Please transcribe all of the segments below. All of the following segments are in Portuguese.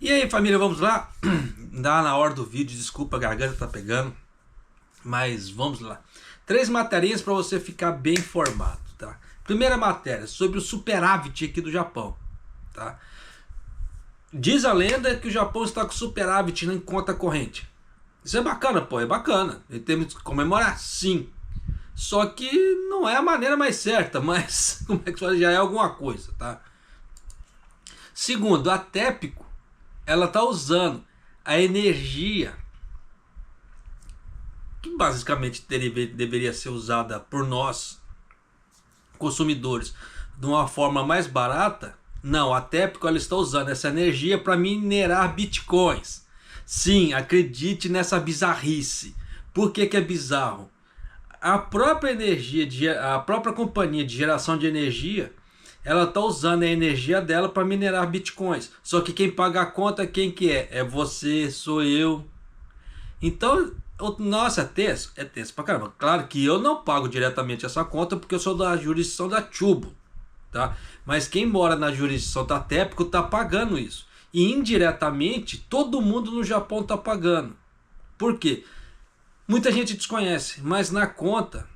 E aí, família, vamos lá? Dá na hora do vídeo, desculpa, a garganta tá pegando, mas vamos lá. 3 matérias para você ficar bem informado, tá? Primeira matéria, sobre o superávit aqui do Japão, tá? Diz a lenda que o Japão está com superávit em conta corrente. Isso é bacana, pô, é bacana. E temos que comemorar, sim. Só que não é a maneira mais certa, mas como é que fala? Já é alguma coisa, tá? Segundo, a TEPCO, ela está usando a energia que basicamente deveria ser usada por nós, consumidores, de uma forma mais barata. Não, a TEPCO ela está usando essa energia para minerar bitcoins. Sim, acredite nessa bizarrice. Por que que é bizarro? A própria energia, a própria companhia de geração de energia, ela está usando a energia dela para minerar bitcoins. Só que quem paga a conta, quem que é? É você, sou eu. Então, nossa, é tenso pra caramba. Claro que eu não pago diretamente essa conta porque eu sou da jurisdição da Chubo, tá? Mas quem mora na jurisdição da TEPCO tá pagando isso. E indiretamente, todo mundo no Japão tá pagando. Por quê? Muita gente desconhece, mas na conta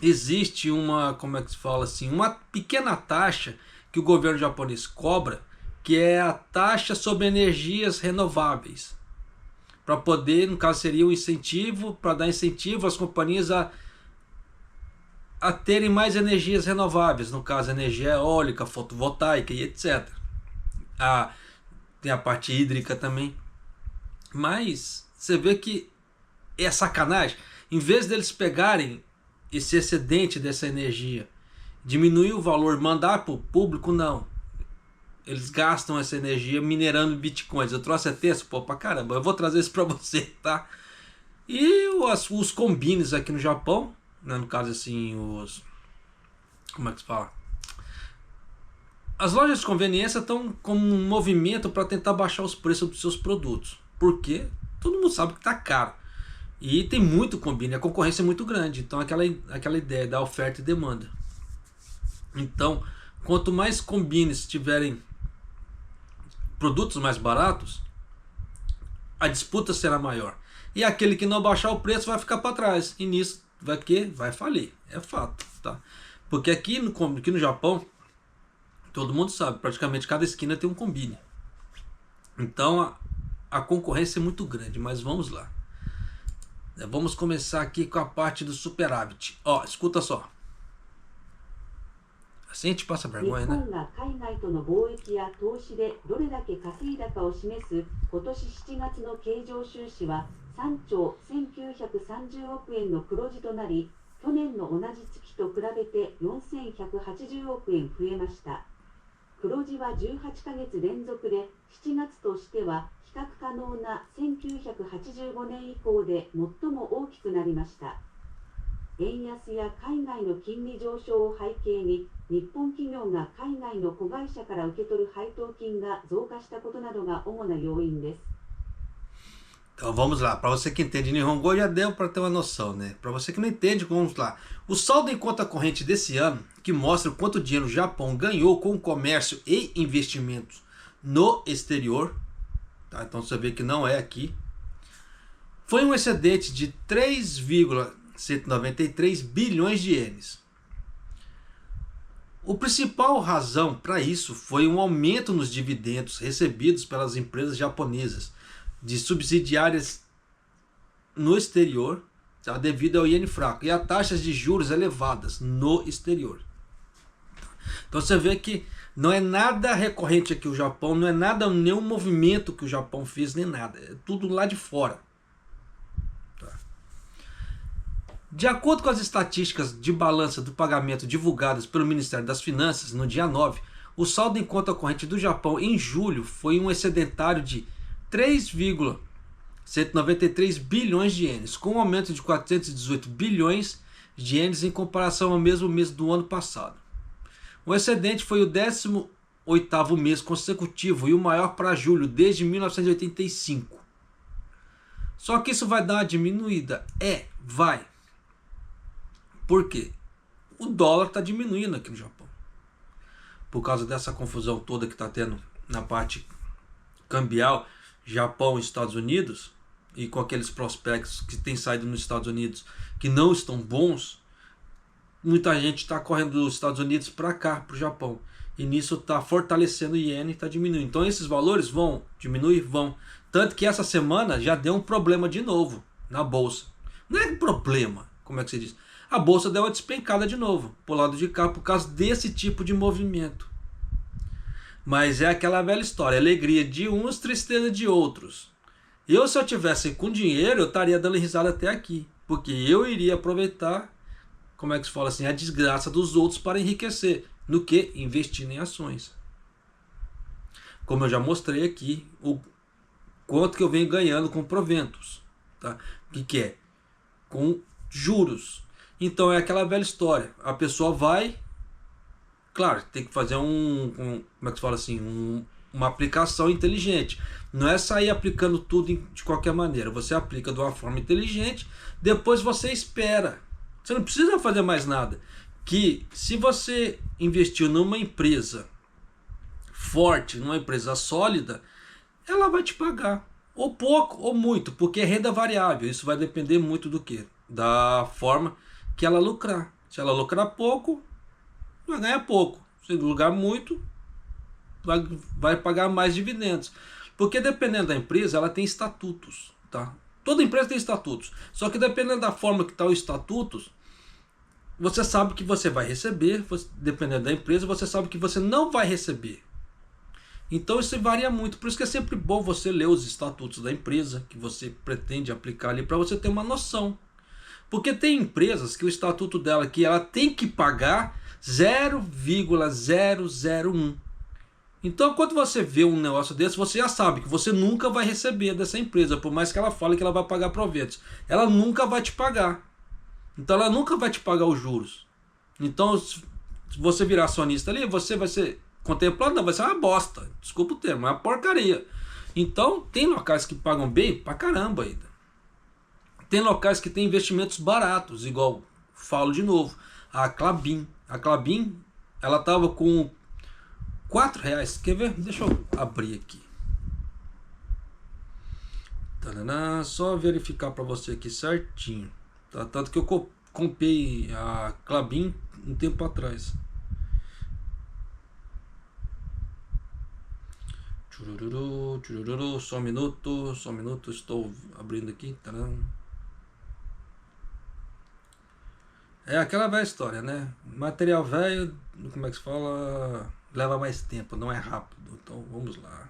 existe uma, como é que se fala assim, uma pequena taxa que o governo japonês cobra, que é a taxa sobre energias renováveis. Para poder, no caso seria um incentivo, para dar incentivo às companhias a terem mais energias renováveis, no caso energia eólica, fotovoltaica e etc. Tem a parte hídrica também. Mas você vê que é sacanagem. Em vez deles pegarem esse excedente dessa energia, diminuir o valor, mandar para o público, não. Eles gastam essa energia minerando bitcoins. Eu trouxe a texto, pô, pra caramba. Eu vou trazer isso pra você, tá? E os combines aqui no Japão, né, no caso assim, como é que se fala? As lojas de conveniência estão com um movimento para tentar baixar os preços dos seus produtos. Porque todo mundo sabe que tá caro. E tem muito combine, a concorrência é muito grande. Então aquela ideia da oferta e demanda. Então, quanto mais combines tiverem produtos mais baratos, a disputa será maior. E aquele que não baixar o preço vai ficar para trás. E nisso vai falir. É fato, tá? Porque aqui no Japão, todo mundo sabe, praticamente cada esquina tem um combine. Então a concorrência é muito grande, mas vamos lá. Vamos começar aqui com a parte do superávit. Ó, escuta só. Assim a gente passa vergonha, né? 日本が海外との貿易や投資でどれだけ稼いだかを示す今年7月の経常収支は3兆1930億円の黒字となり、去年の同じ月と比べて4180億円増えました。黒字は18ヶ月連続で7月としては比較可能な1985年以降で最も大きくなりました。円安や海外の金利上昇を背景に、日本企業が海外の子会社から受け取る配当金が増加したことなどが主な要因です。 Então vamos lá, para você que entende Nihongo já deu para ter uma noção, né? Para você que não entende, vamos lá. O saldo em conta corrente desse ano, que mostra o quanto dinheiro o Japão ganhou com o comércio e investimentos no exterior, tá? Então você vê que não é aqui, foi um excedente de 3,193 bilhões de ienes. O principal razão para isso foi um aumento nos dividendos recebidos pelas empresas japonesas de subsidiárias no exterior, tá, devido ao iene fraco e a taxas de juros elevadas no exterior. Então você vê que não é nada recorrente aqui o Japão, não é nada, nenhum movimento que o Japão fez, nem nada, é tudo lá de fora. Tá. De acordo com as estatísticas de balança do pagamento divulgadas pelo Ministério das Finanças no dia 9, o saldo em conta corrente do Japão em julho foi um excedentário de 3,193 bilhões de ienes, com um aumento de 418 bilhões de ienes em comparação ao mesmo mês do ano passado. O excedente foi o 18º mês consecutivo e o maior para julho desde 1985. Só que isso vai dar uma diminuída? Vai. Por quê? O dólar está diminuindo aqui no Japão. Por causa dessa confusão toda que está tendo na parte cambial Japão e Estados Unidos, e com aqueles prospectos que têm saído nos Estados Unidos que não estão bons, muita gente está correndo dos Estados Unidos para cá, para o Japão. E nisso está fortalecendo o iene e está diminuindo. Então esses valores vão diminuir? Vão. Tanto que essa semana já deu um problema de novo na bolsa. Não é problema, como é que se diz? A bolsa deu uma despencada de novo, pro lado de cá, por causa desse tipo de movimento. Mas é aquela velha história, alegria de uns, tristeza de outros. Eu, se eu tivesse com dinheiro, eu estaria dando risada até aqui. Porque eu iria aproveitar, como é que se fala assim, a desgraça dos outros para enriquecer. No que? Investindo em ações. Como eu já mostrei aqui, o quanto que eu venho ganhando com proventos. Tá? O que é? Com juros. Então é aquela velha história. A pessoa vai, claro, tem que fazer como é que se fala assim, uma aplicação inteligente. Não é sair aplicando tudo de qualquer maneira. Você aplica de uma forma inteligente, depois você espera. Você não precisa fazer mais nada. Que se você investiu numa empresa forte, numa empresa sólida, ela vai te pagar. Ou pouco ou muito, porque é renda variável. Isso vai depender muito do quê? Da forma que ela lucrar. Se ela lucrar pouco, vai ganhar pouco. Se lucrar muito, vai pagar mais dividendos. Porque dependendo da empresa, ela tem estatutos. Tá? Toda empresa tem estatutos. Só que dependendo da forma que está os estatutos, você sabe que você vai receber. Dependendo da empresa, você sabe que você não vai receber. Então isso varia muito. Por isso que é sempre bom você ler os estatutos da empresa que você pretende aplicar ali, para você ter uma noção. Porque tem empresas que o estatuto dela que ela tem que pagar 0,001. Então quando você vê um negócio desse, você já sabe que você nunca vai receber dessa empresa, por mais que ela fale que ela vai pagar proventos. Ela nunca vai te pagar. Então ela nunca vai te pagar os juros. Então se você virar acionista ali, você vai ser contemplado, não, vai ser uma bosta. Desculpa o termo, é uma porcaria. Então tem locais que pagam bem pra caramba ainda. Tem locais que tem investimentos baratos, igual, falo de novo, a Klabin. A Klabin, ela tava com R$4. Quer ver? Deixa eu abrir aqui. Tadana, só verificar para você aqui certinho. Tá? Tanto que eu comprei a Klabin um tempo atrás. Churururu, churururu, só um minuto, estou abrindo aqui. Tadana. É aquela velha história, né? Material velho, como é que se fala? Leva mais tempo, não é rápido. Então vamos lá.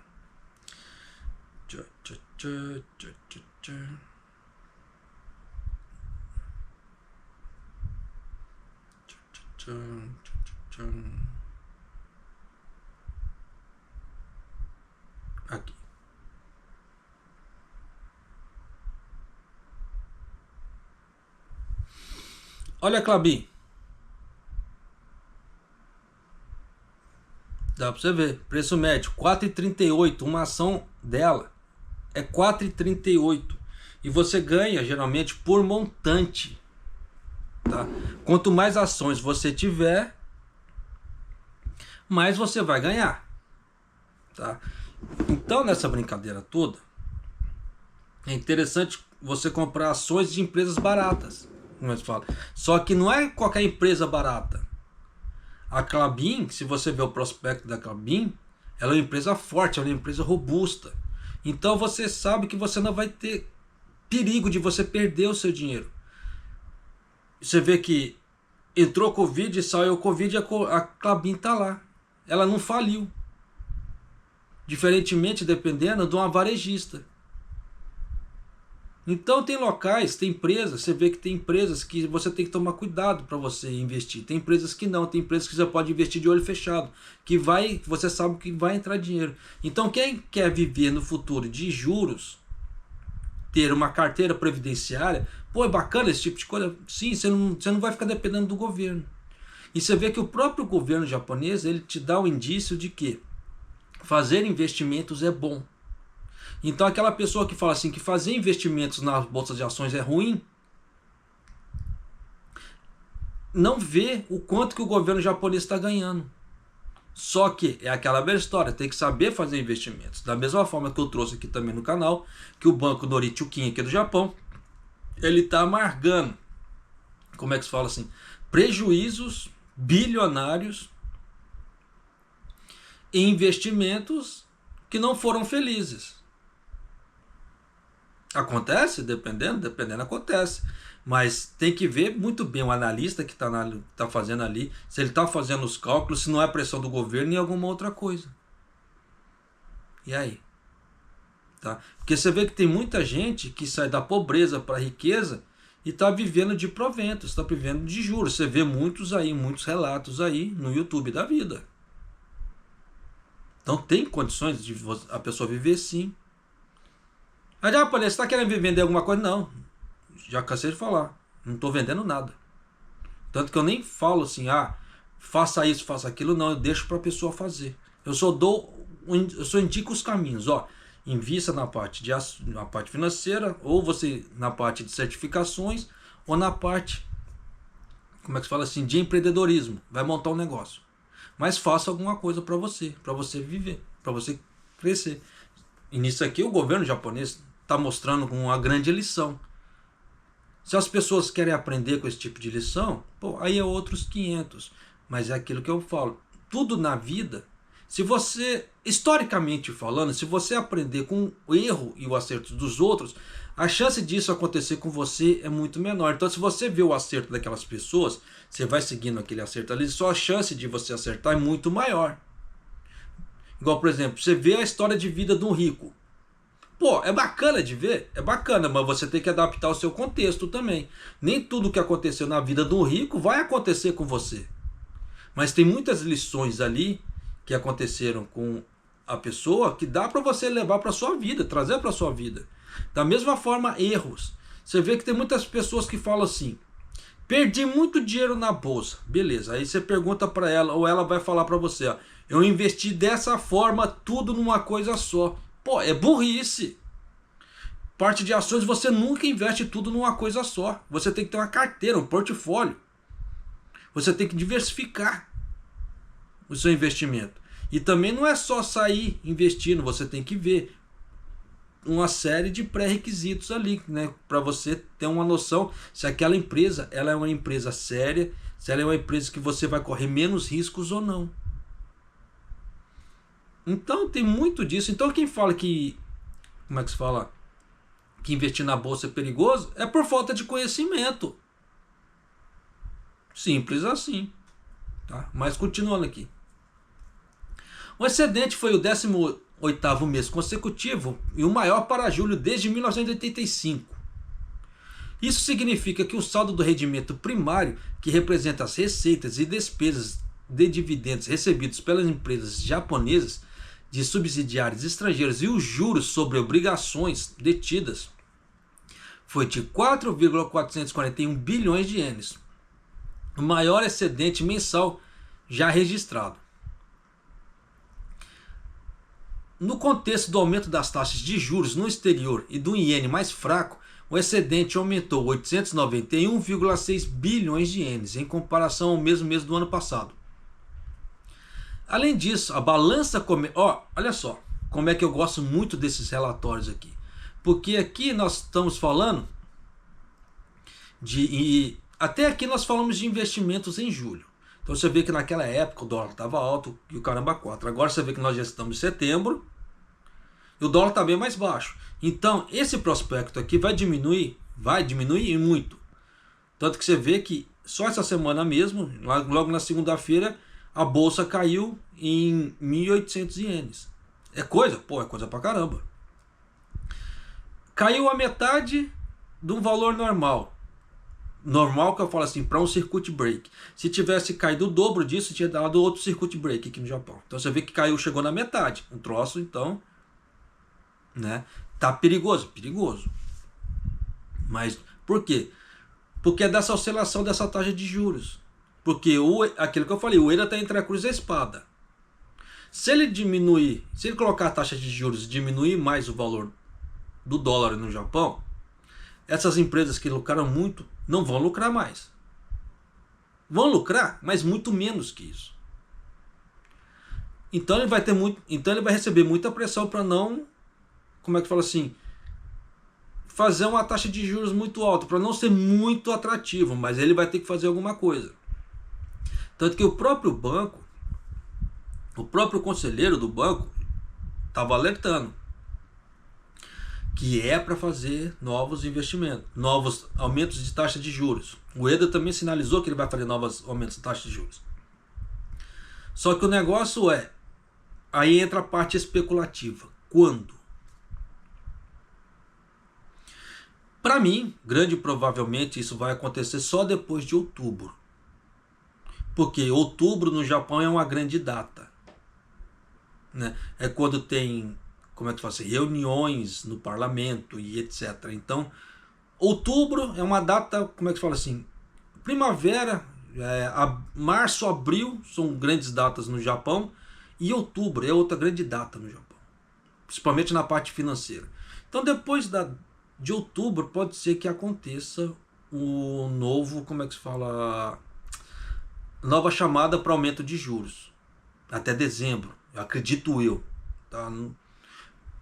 Aqui. Olha a Klabin. Dá pra você ver. Preço médio, R$4,38. Uma ação dela é R$4,38. E você ganha, geralmente, por montante. Tá? Quanto mais ações você tiver, mais você vai ganhar. Tá? Então, nessa brincadeira toda, é interessante você comprar ações de empresas baratas. Como eu falo. Só que não é qualquer empresa barata. A Klabin, se você ver o prospecto da Klabin, ela é uma empresa forte, ela é uma empresa robusta. Então você sabe que você não vai ter perigo de você perder o seu dinheiro. Você vê que entrou Covid e saiu Covid, a Klabin está lá. Ela não faliu. Diferentemente, dependendo de uma varejista. Então tem locais, tem empresas, você vê que tem empresas que você tem que tomar cuidado para você investir. Tem empresas que não, tem empresas que você pode investir de olho fechado, que você sabe que vai entrar dinheiro. Então quem quer viver no futuro de juros, ter uma carteira previdenciária, pô, é bacana esse tipo de coisa. Sim, você não vai ficar dependendo do governo. E você vê que o próprio governo japonês, ele te dá o indício de que fazer investimentos é bom. Então aquela pessoa que fala assim que fazer investimentos nas bolsas de ações é ruim, não vê o quanto que o governo japonês está ganhando. Só que é aquela velha história, tem que saber fazer investimentos. Da mesma forma que eu trouxe aqui também no canal, que o banco Norichukin aqui do Japão, ele está amargando, como é que se fala assim, prejuízos bilionários em investimentos que não foram felizes. Acontece? Dependendo acontece. Mas tem que ver muito bem o analista que está fazendo ali, se ele está fazendo os cálculos, se não é pressão do governo e alguma outra coisa. E aí? Tá? Porque você vê que tem muita gente que sai da pobreza para a riqueza e está vivendo de proventos, está vivendo de juros. Você vê muitos relatos aí no YouTube da vida. Então tem condições de a pessoa viver sim. Aí já aparece, você está querendo vender alguma coisa? Não. Já cansei de falar. Não estou vendendo nada. Tanto que eu nem falo assim, faça isso, faça aquilo. Não, eu deixo para a pessoa fazer. Eu só indico os caminhos. Invista na parte financeira, ou você na parte de certificações, ou na parte, como é que se fala assim, de empreendedorismo. Vai montar um negócio. Mas faça alguma coisa para você viver, para você crescer. E nisso aqui o governo japonês está mostrando uma grande lição. Se as pessoas querem aprender com esse tipo de lição, aí é outros 500. Mas é aquilo que eu falo. Tudo na vida, se você, historicamente falando, se você aprender com o erro e o acerto dos outros, a chance disso acontecer com você é muito menor. Então, se você vê o acerto daquelas pessoas, você vai seguindo aquele acerto ali, só a chance de você acertar é muito maior. Igual, por exemplo, você vê a história de vida de um rico. É bacana de ver? É bacana, mas você tem que adaptar o seu contexto também. Nem tudo que aconteceu na vida de um rico vai acontecer com você. Mas tem muitas lições ali que aconteceram com a pessoa que dá para você levar para sua vida, trazer para sua vida. Da mesma forma, erros. Você vê que tem muitas pessoas que falam assim: perdi muito dinheiro na bolsa. Beleza, aí você pergunta para ela, ou ela vai falar para você: eu investi dessa forma, tudo numa coisa só. É burrice. Parte de ações você nunca investe tudo numa coisa só. Você tem que ter uma carteira, um portfólio. Você tem que diversificar o seu investimento. E também não é só sair investindo, você tem que ver uma série de pré-requisitos ali, né, para você ter uma noção se aquela empresa ela é uma empresa séria, se ela é uma empresa que você vai correr menos riscos ou não. Então tem muito disso. Então quem fala que, como é que se fala, que investir na bolsa é perigoso, é por falta de conhecimento. Simples assim. Tá? Mas continuando aqui. O excedente foi o 18º mês consecutivo e o maior para julho desde 1985. Isso significa que o saldo do rendimento primário, que representa as receitas e despesas de dividendos recebidos pelas empresas japonesas de subsidiários estrangeiros e os juros sobre obrigações detidas, foi de 4,441 bilhões de ienes, o maior excedente mensal já registrado. No contexto do aumento das taxas de juros no exterior e do iene mais fraco, o excedente aumentou 891,6 bilhões de ienes em comparação ao mesmo mês do ano passado. Além disso, a balança olha só como é que eu gosto muito desses relatórios aqui. Porque aqui nós estamos falando até aqui nós falamos de investimentos em julho. Então você vê que naquela época o dólar estava alto e o caramba 4. Agora você vê que nós já estamos em setembro e o dólar está bem mais baixo. Então esse prospecto aqui vai diminuir e muito. Tanto que você vê que só essa semana mesmo, logo na segunda-feira, a bolsa caiu em 1.800 ienes. É coisa? É coisa pra caramba. Caiu a metade de um valor normal. Normal que eu falo assim, para um circuit break. Se tivesse caído o dobro disso, tinha dado outro circuit break aqui no Japão. Então você vê que chegou na metade. Um troço, então, né? Tá perigoso. Mas por quê? Porque é dessa oscilação dessa taxa de juros. Porque aquilo que eu falei, o euro está entre a cruz e a espada. Se ele colocar a taxa de juros e diminuir mais o valor do dólar no Japão, essas empresas que lucraram muito não vão lucrar mais. Vão lucrar, mas muito menos que isso. Então ele vai ter muito, então ele vai receber muita pressão para não, como é que fala assim, fazer uma taxa de juros muito alta, para não ser muito atrativo, mas ele vai ter que fazer alguma coisa. Tanto que o próprio banco, o próprio conselheiro do banco estava alertando que é para fazer novos investimentos, novos aumentos de taxa de juros. O EDA também sinalizou que ele vai fazer novos aumentos de taxa de juros. Só que o negócio é, aí entra a parte especulativa. Quando? Para mim, grande provavelmente isso vai acontecer só depois de outubro. Porque outubro no Japão é uma grande data, né? É quando tem, como é que fala assim, reuniões no parlamento e etc. Então, outubro é uma data, como é que fala assim, primavera, março, abril são grandes datas no Japão, e outubro é outra grande data no Japão, principalmente na parte financeira. Então, depois de outubro, pode ser que aconteça o novo, como é que se fala, nova chamada para aumento de juros, até dezembro, acredito eu, tá?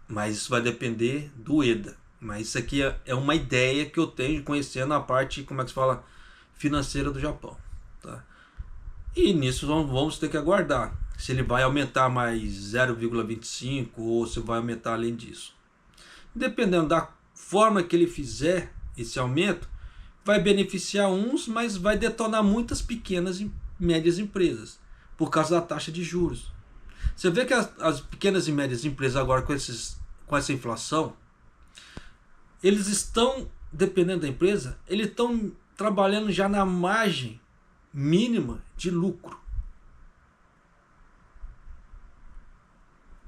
Mas isso vai depender do EDA. Mas isso aqui é uma ideia que eu tenho conhecendo a parte, como é que se fala, financeira do Japão, tá? E nisso vamos ter que aguardar se ele vai aumentar mais 0,25 ou se vai aumentar além disso. Dependendo da forma que ele fizer esse aumento, vai beneficiar uns, mas vai detonar muitas pequenas e médias empresas por causa da taxa de juros. Você vê que as pequenas e médias empresas agora com essa inflação, eles estão, dependendo da empresa, eles estão trabalhando já na margem mínima de lucro.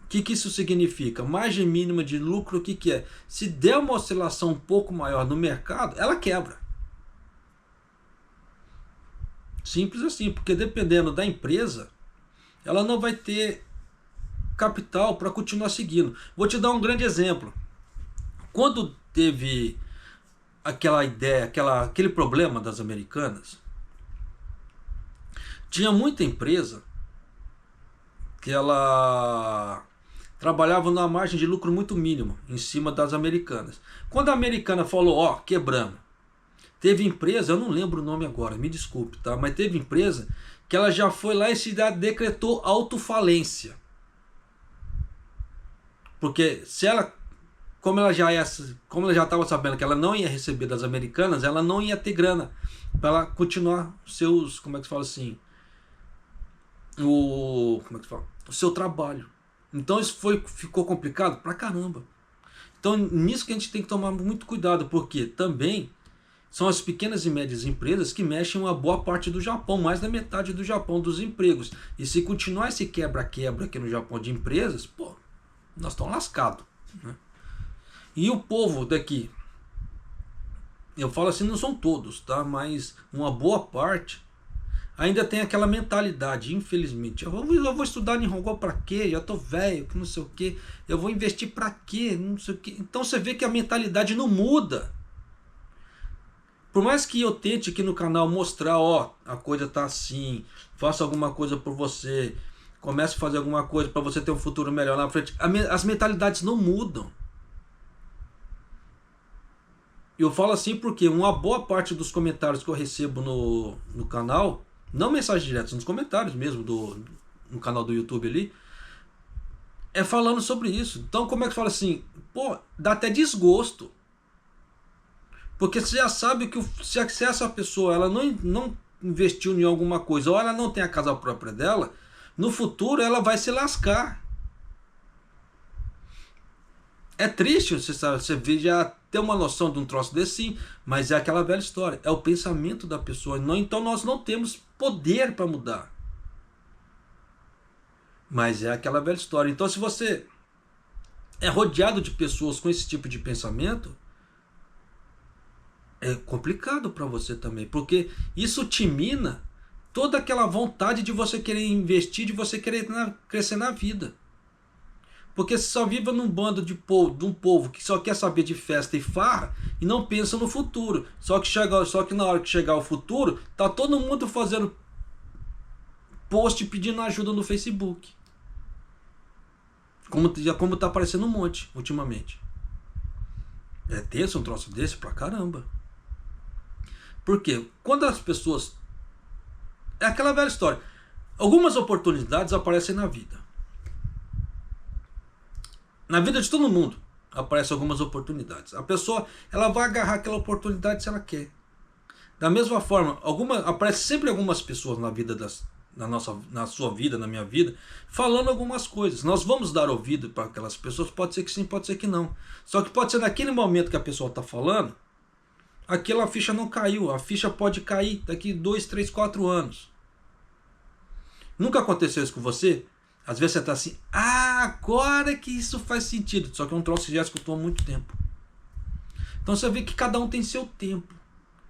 O que isso significa? Margem mínima de lucro, o que é? Se der uma oscilação um pouco maior no mercado, ela quebra. Simples assim, porque dependendo da empresa, ela não vai ter capital para continuar seguindo. Vou te dar um grande exemplo. Quando teve aquela ideia, aquele problema das Americanas, tinha muita empresa que ela trabalhava numa margem de lucro muito mínima em cima das Americanas. Quando a Americana falou, ó, quebrando, teve empresa, eu não lembro o nome agora, me desculpe, tá? Mas teve empresa que ela já foi lá e se decretou autofalência. Porque se ela, como ela já estava sabendo que ela não ia receber das Americanas, ela não ia ter grana para ela continuar seus, como é que se fala assim, o seu trabalho. Então isso ficou complicado pra caramba. Então nisso que a gente tem que tomar muito cuidado, porque também são as pequenas e médias empresas que mexem uma boa parte do Japão, mais da metade do Japão, dos empregos. E se continuar esse quebra-quebra aqui no Japão de empresas, pô, nós estamos lascados, né? E o povo daqui, eu falo assim, não são todos, tá? Mas uma boa parte ainda tem aquela mentalidade, infelizmente. Eu vou estudar Nihongo pra quê? Já tô velho, que não sei o quê. Eu vou investir pra quê? Não sei o quê. Então você vê que a mentalidade não muda. Por mais que eu tente aqui no canal mostrar, ó, a coisa tá assim, faça alguma coisa por você, comece a fazer alguma coisa para você ter um futuro melhor na frente, as mentalidades não mudam. Eu falo assim porque uma boa parte dos comentários que eu recebo no canal, não mensagens diretas, nos comentários mesmo no canal do YouTube ali, é falando sobre isso. Então como é que fala assim, pô, dá até desgosto. Porque você já sabe que se essa pessoa ela não investiu em alguma coisa, ou ela não tem a casa própria dela, no futuro ela vai se lascar. É triste, você já ter uma noção de um troço desse, sim, mas é aquela velha história, é o pensamento da pessoa. Então nós não temos poder para mudar. Mas é aquela velha história. Então se você é rodeado de pessoas com esse tipo de pensamento, é complicado para você também, porque isso te mina toda aquela vontade de você querer investir, de você querer crescer na vida. Porque você só vive num bando de um povo que só quer saber de festa e farra e não pensa no futuro. Só que na hora que chegar o futuro, tá todo mundo fazendo post pedindo ajuda no Facebook. Como tá aparecendo um monte ultimamente. É tenso um troço desse pra caramba. Por quê? Quando as pessoas... É aquela velha história. Algumas oportunidades aparecem na vida. Na vida de todo mundo aparecem algumas oportunidades. A pessoa, ela vai agarrar aquela oportunidade se ela quer. Da mesma forma, aparece sempre algumas pessoas na vida na sua vida, na minha vida, falando algumas coisas. Nós vamos dar ouvido para aquelas pessoas, pode ser que sim, pode ser que não. Só que pode ser naquele momento que a pessoa está falando, aquela ficha não caiu. A ficha pode cair daqui 2, 3, 4 anos. Nunca aconteceu isso com você? Às vezes você está assim, agora que isso faz sentido. Só que é um troço que já escutou há muito tempo. Então você vê que cada um tem seu tempo.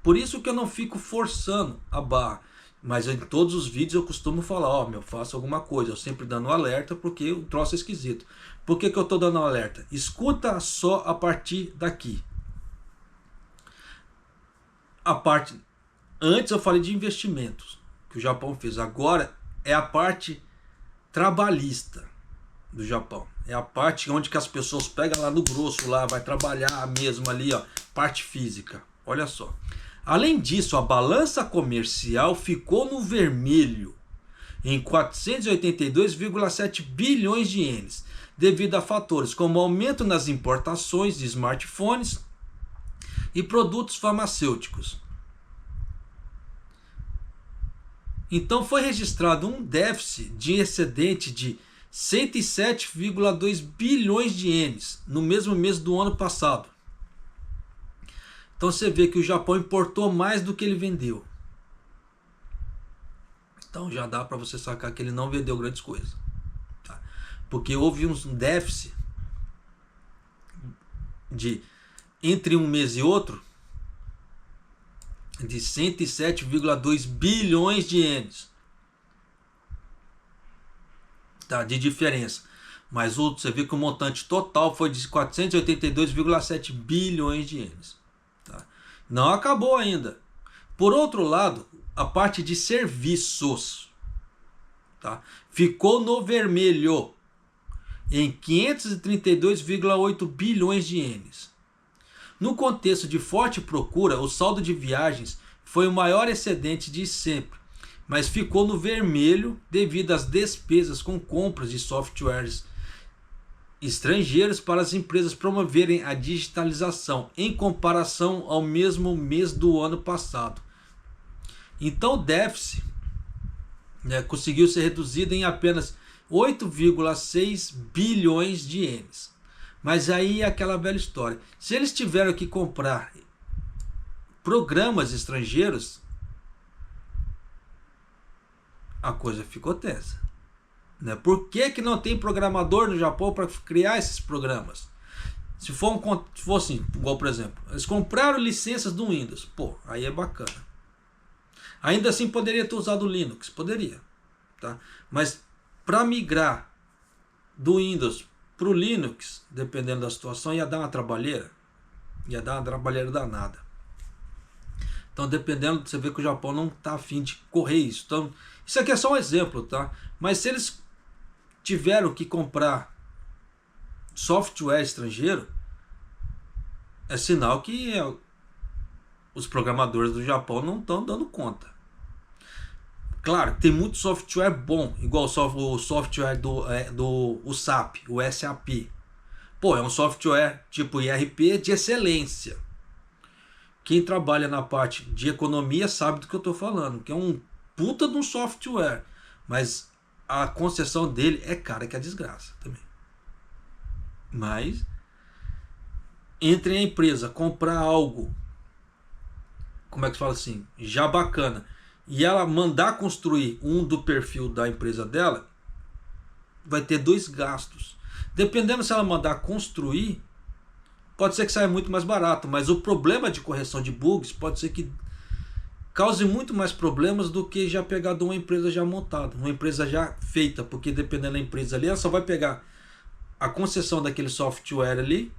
Por isso que eu não fico forçando a barra. Mas em todos os vídeos eu costumo falar, eu faço alguma coisa. Eu sempre dando um alerta porque o troço é esquisito. Por que eu estou dando um alerta? Escuta só a partir daqui. Antes eu falei de investimentos que o Japão fez. Agora é a parte trabalhista do Japão. É a parte onde que as pessoas pegam lá no grosso, lá vai trabalhar mesmo ali, parte física. Olha só. Além disso, a balança comercial ficou no vermelho em 482,7 bilhões de ienes, devido a fatores como aumento nas importações de smartphones e produtos farmacêuticos. Então foi registrado um déficit de excedente de 107,2 bilhões de ienes no mesmo mês do ano passado. Então você vê que o Japão importou mais do que ele vendeu. Então já dá para você sacar que ele não vendeu grandes coisas. Tá? Porque houve um déficit entre um mês e outro de 107,2 bilhões de ienes. Tá? De diferença. Mas você vê que o montante total foi de 482,7 bilhões de ienes. Tá? Não acabou ainda. Por outro lado, a parte de serviços, tá? Ficou no vermelho em 532,8 bilhões de ienes. No contexto de forte procura, o saldo de viagens foi o maior excedente de sempre, mas ficou no vermelho devido às despesas com compras de softwares estrangeiros para as empresas promoverem a digitalização em comparação ao mesmo mês do ano passado. Então o déficit conseguiu ser reduzido em apenas 8,6 bilhões de ienes. Mas aí é aquela velha história. Se eles tiveram que comprar programas estrangeiros, a coisa ficou tensa. Né? Por que não tem programador no Japão para criar esses programas? Se for assim, igual por exemplo, eles compraram licenças do Windows, aí é bacana. Ainda assim poderia ter usado o Linux, poderia, tá? Mas para migrar do Windows para o Linux, dependendo da situação, ia dar uma trabalheira danada. Então, dependendo, você vê que o Japão não está afim de correr isso. Então, isso aqui é só um exemplo, tá? Mas se eles tiveram que comprar software estrangeiro, é sinal que os programadores do Japão não estão dando conta. Claro, tem muito software bom, igual o software do SAP, o SAP. É um software tipo ERP de excelência. Quem trabalha na parte de economia sabe do que eu estou falando, que é um puta de um software, mas a concessão dele é cara que é desgraça também. Mas entre a empresa comprar algo, como é que se fala assim, já bacana, e ela mandar construir um do perfil da empresa dela, vai ter 2 gastos. Dependendo se ela mandar construir, pode ser que saia muito mais barato, mas o problema de correção de bugs pode ser que cause muito mais problemas do que já pegar de uma empresa já montada, uma empresa já feita, porque dependendo da empresa ali, ela só vai pegar a concessão daquele software ali.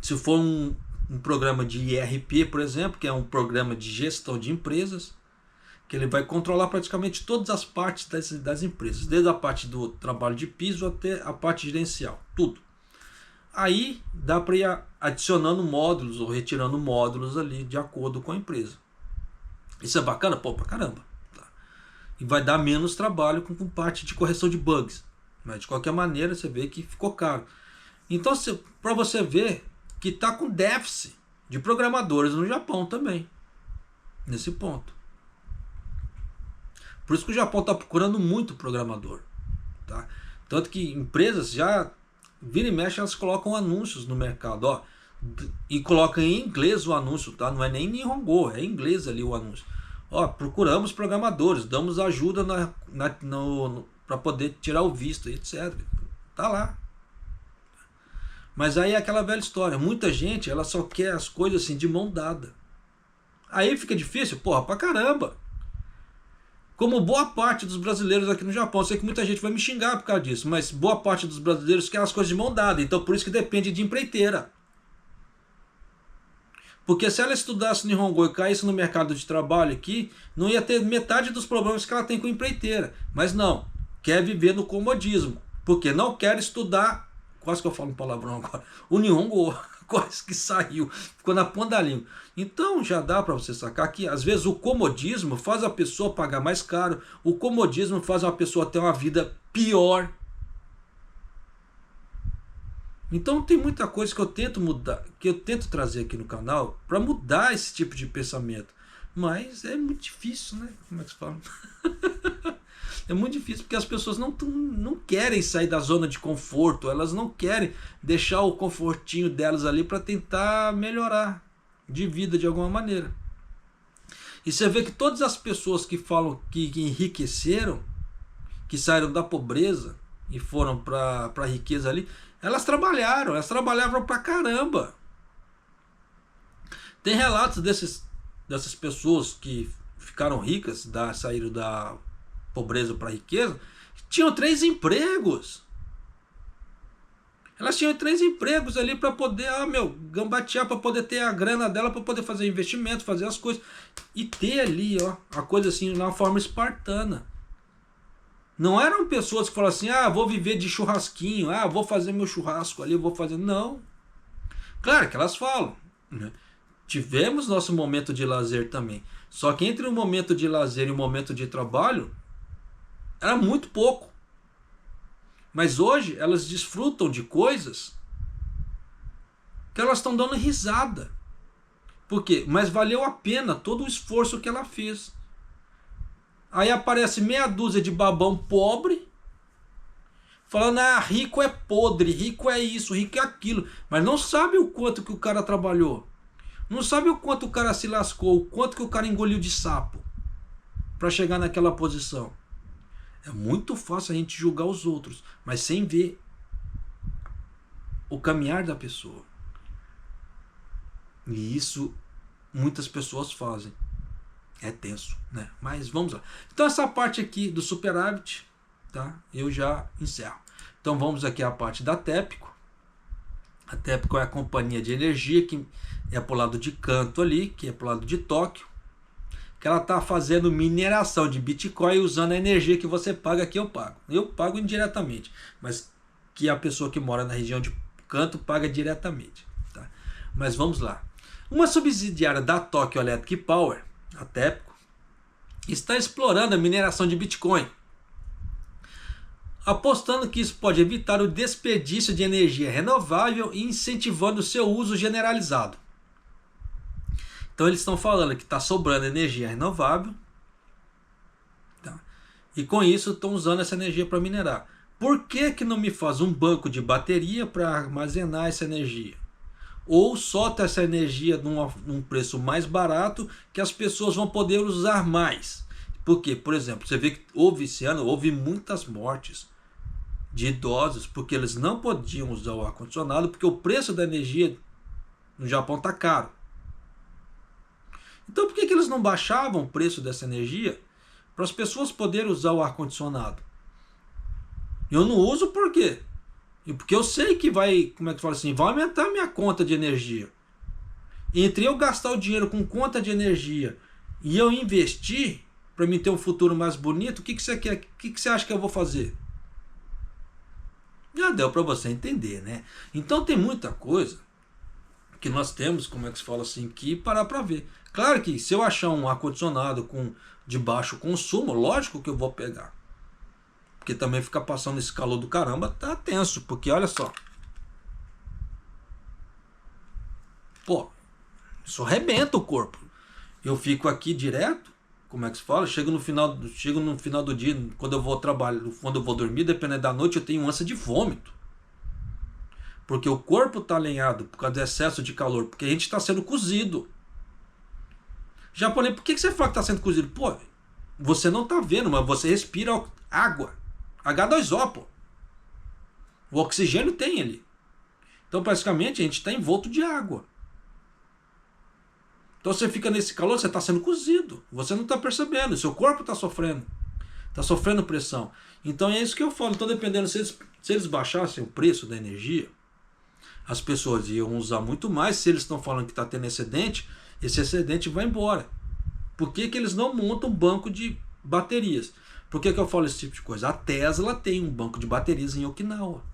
Se for um programa de ERP, por exemplo, que é um programa de gestão de empresas, que ele vai controlar praticamente todas as partes das empresas, desde a parte do trabalho de piso até a parte gerencial, tudo. Aí dá para ir adicionando módulos ou retirando módulos ali de acordo com a empresa. Isso é bacana? Pô, pra caramba. Tá. E vai dar menos trabalho com parte de correção de bugs. Mas de qualquer maneira você vê que ficou caro. Então, para você ver que está com déficit de programadores no Japão também. Nesse ponto. Por isso que o Japão está procurando muito programador. Tá? Tanto que empresas já vira e mexe, elas colocam anúncios no mercado. Ó, e colocam em inglês o anúncio. Tá? Não é nem Nihongo, é em inglês ali o anúncio. Ó, procuramos programadores, damos ajuda para poder tirar o visto, etc. Tá lá. Mas aí é aquela velha história. Muita gente ela só quer as coisas assim de mão dada. Aí fica difícil, porra, pra caramba. Como boa parte dos brasileiros aqui no Japão. Eu sei que muita gente vai me xingar por causa disso, mas boa parte dos brasileiros quer as coisas de mão dada. Então por isso que depende de empreiteira. Porque se ela estudasse Nihongo e caísse no mercado de trabalho aqui, não ia ter metade dos problemas que ela tem com empreiteira. Mas não, quer viver no comodismo. Porque não quer estudar, quase que eu falo um palavrão agora, o Nihongo, quase que saiu, ficou na ponta da língua. Então já dá para você sacar que às vezes o comodismo faz a pessoa pagar mais caro, o comodismo faz uma pessoa ter uma vida pior. Então tem muita coisa que eu tento mudar, que eu tento trazer aqui no canal para mudar esse tipo de pensamento. Mas é muito difícil, né? Como é que se fala? É muito difícil porque as pessoas não querem sair da zona de conforto, elas não querem deixar o confortinho delas ali para tentar melhorar de vida de alguma maneira. E você vê que todas as pessoas que falam que enriqueceram, que saíram da pobreza e foram para a riqueza ali, elas trabalhavam pra caramba. Tem relatos dessas pessoas que ficaram ricas, saíram da pobreza para a riqueza, tinham 3 empregos. Elas tinham 3 empregos ali para poder, gambatear, para poder ter a grana dela, para poder fazer investimento, fazer as coisas. E ter ali, ó, a coisa assim, de uma forma espartana. Não eram pessoas que falaram assim, vou viver de churrasquinho, vou fazer meu churrasco ali, vou fazer... Não. Claro que elas falam, né? Tivemos nosso momento de lazer também. Só que entre o momento de lazer e o momento de trabalho, era muito pouco. Mas hoje elas desfrutam de coisas que elas estão dando risada. Por quê? Mas valeu a pena todo o esforço que ela fez. Aí aparece meia dúzia de babão pobre, falando, rico é podre, rico é isso, rico é aquilo. Mas não sabe o quanto que o cara trabalhou. Não sabe o quanto o cara se lascou, o quanto que o cara engoliu de sapo para chegar naquela posição. É muito fácil a gente julgar os outros, mas sem ver o caminhar da pessoa. E isso muitas pessoas fazem. É tenso, né? Mas vamos lá. Então essa parte aqui do superávit, tá? Eu já encerro. Então vamos aqui à parte da TEPCO. A TEPCO é a companhia de energia que é pro lado de Kanto ali, que é pro lado de Tóquio. Que ela tá fazendo mineração de Bitcoin usando a energia que você paga, que eu pago. Eu pago indiretamente, mas que a pessoa que mora na região de Kanto paga diretamente, tá? Mas vamos lá. Uma subsidiária da Tokyo Electric Power, a TEPCO, está explorando a mineração de Bitcoin, apostando que isso pode evitar o desperdício de energia renovável e incentivando o seu uso generalizado. Então eles estão falando que está sobrando energia renovável, tá? E com isso estão usando essa energia para minerar. Por que não me faz um banco de bateria para armazenar essa energia? Ou solta essa energia num preço mais barato que as pessoas vão poder usar mais. Por quê? Por exemplo, você vê que esse ano houve muitas mortes de idosos porque eles não podiam usar o ar-condicionado porque o preço da energia no Japão está caro. Então por que eles não baixavam o preço dessa energia para as pessoas poderem usar o ar-condicionado? Eu não uso por quê? Porque eu sei que vai, como é que fala assim, vai aumentar a minha conta de energia. Entre eu gastar o dinheiro com conta de energia e eu investir para mim ter um futuro mais bonito, o que você quer? O que você acha que eu vou fazer? Já deu para você entender, né? Então tem muita coisa que nós temos, como é que se fala assim, que parar para ver. Claro que se eu achar um ar-condicionado de baixo consumo, lógico que eu vou pegar. Porque também ficar passando esse calor do caramba tá tenso, porque olha só. Pô, isso arrebenta o corpo. Eu fico aqui direto, como é que se fala? Chego no final do dia, quando eu vou ao trabalho, quando eu vou dormir, dependendo da noite, eu tenho ânsia de vômito. Porque o corpo está alinhado por causa do excesso de calor, porque a gente está sendo cozido. Japonês, por que você fala que está sendo cozido? Pô, você não está vendo, mas você respira água. H2O, pô. O oxigênio tem ali. Então, praticamente, a gente está envolto de água. Então, você fica nesse calor, você está sendo cozido. Você não está percebendo, seu corpo está sofrendo. Está sofrendo pressão. Então, é isso que eu falo. Então, dependendo, se eles baixassem o preço da energia, as pessoas iam usar muito mais. Se eles estão falando que está tendo excedente, esse excedente vai embora. Por que eles não montam um banco de baterias? Por que eu falo esse tipo de coisa? A Tesla tem um banco de baterias em Okinawa.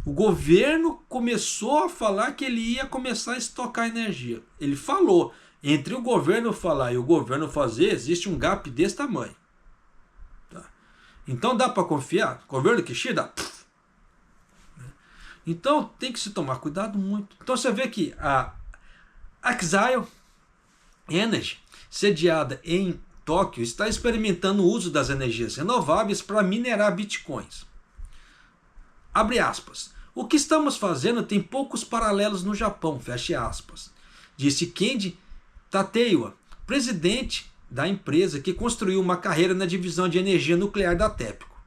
O governo começou a falar que ele ia começar a estocar energia. Ele falou. Entre o governo falar e o governo fazer, existe um gap desse tamanho. Tá? Então dá para confiar? O governo Kishida? Então tem que se tomar cuidado muito. Então você vê que a Exile Energy, sediada em Tóquio, está experimentando o uso das energias renováveis para minerar bitcoins. Abre aspas. O que estamos fazendo tem poucos paralelos no Japão, fecha aspas. Disse Kendi Tateiwa, presidente da empresa que construiu uma carreira na divisão de energia nuclear da TEPCO.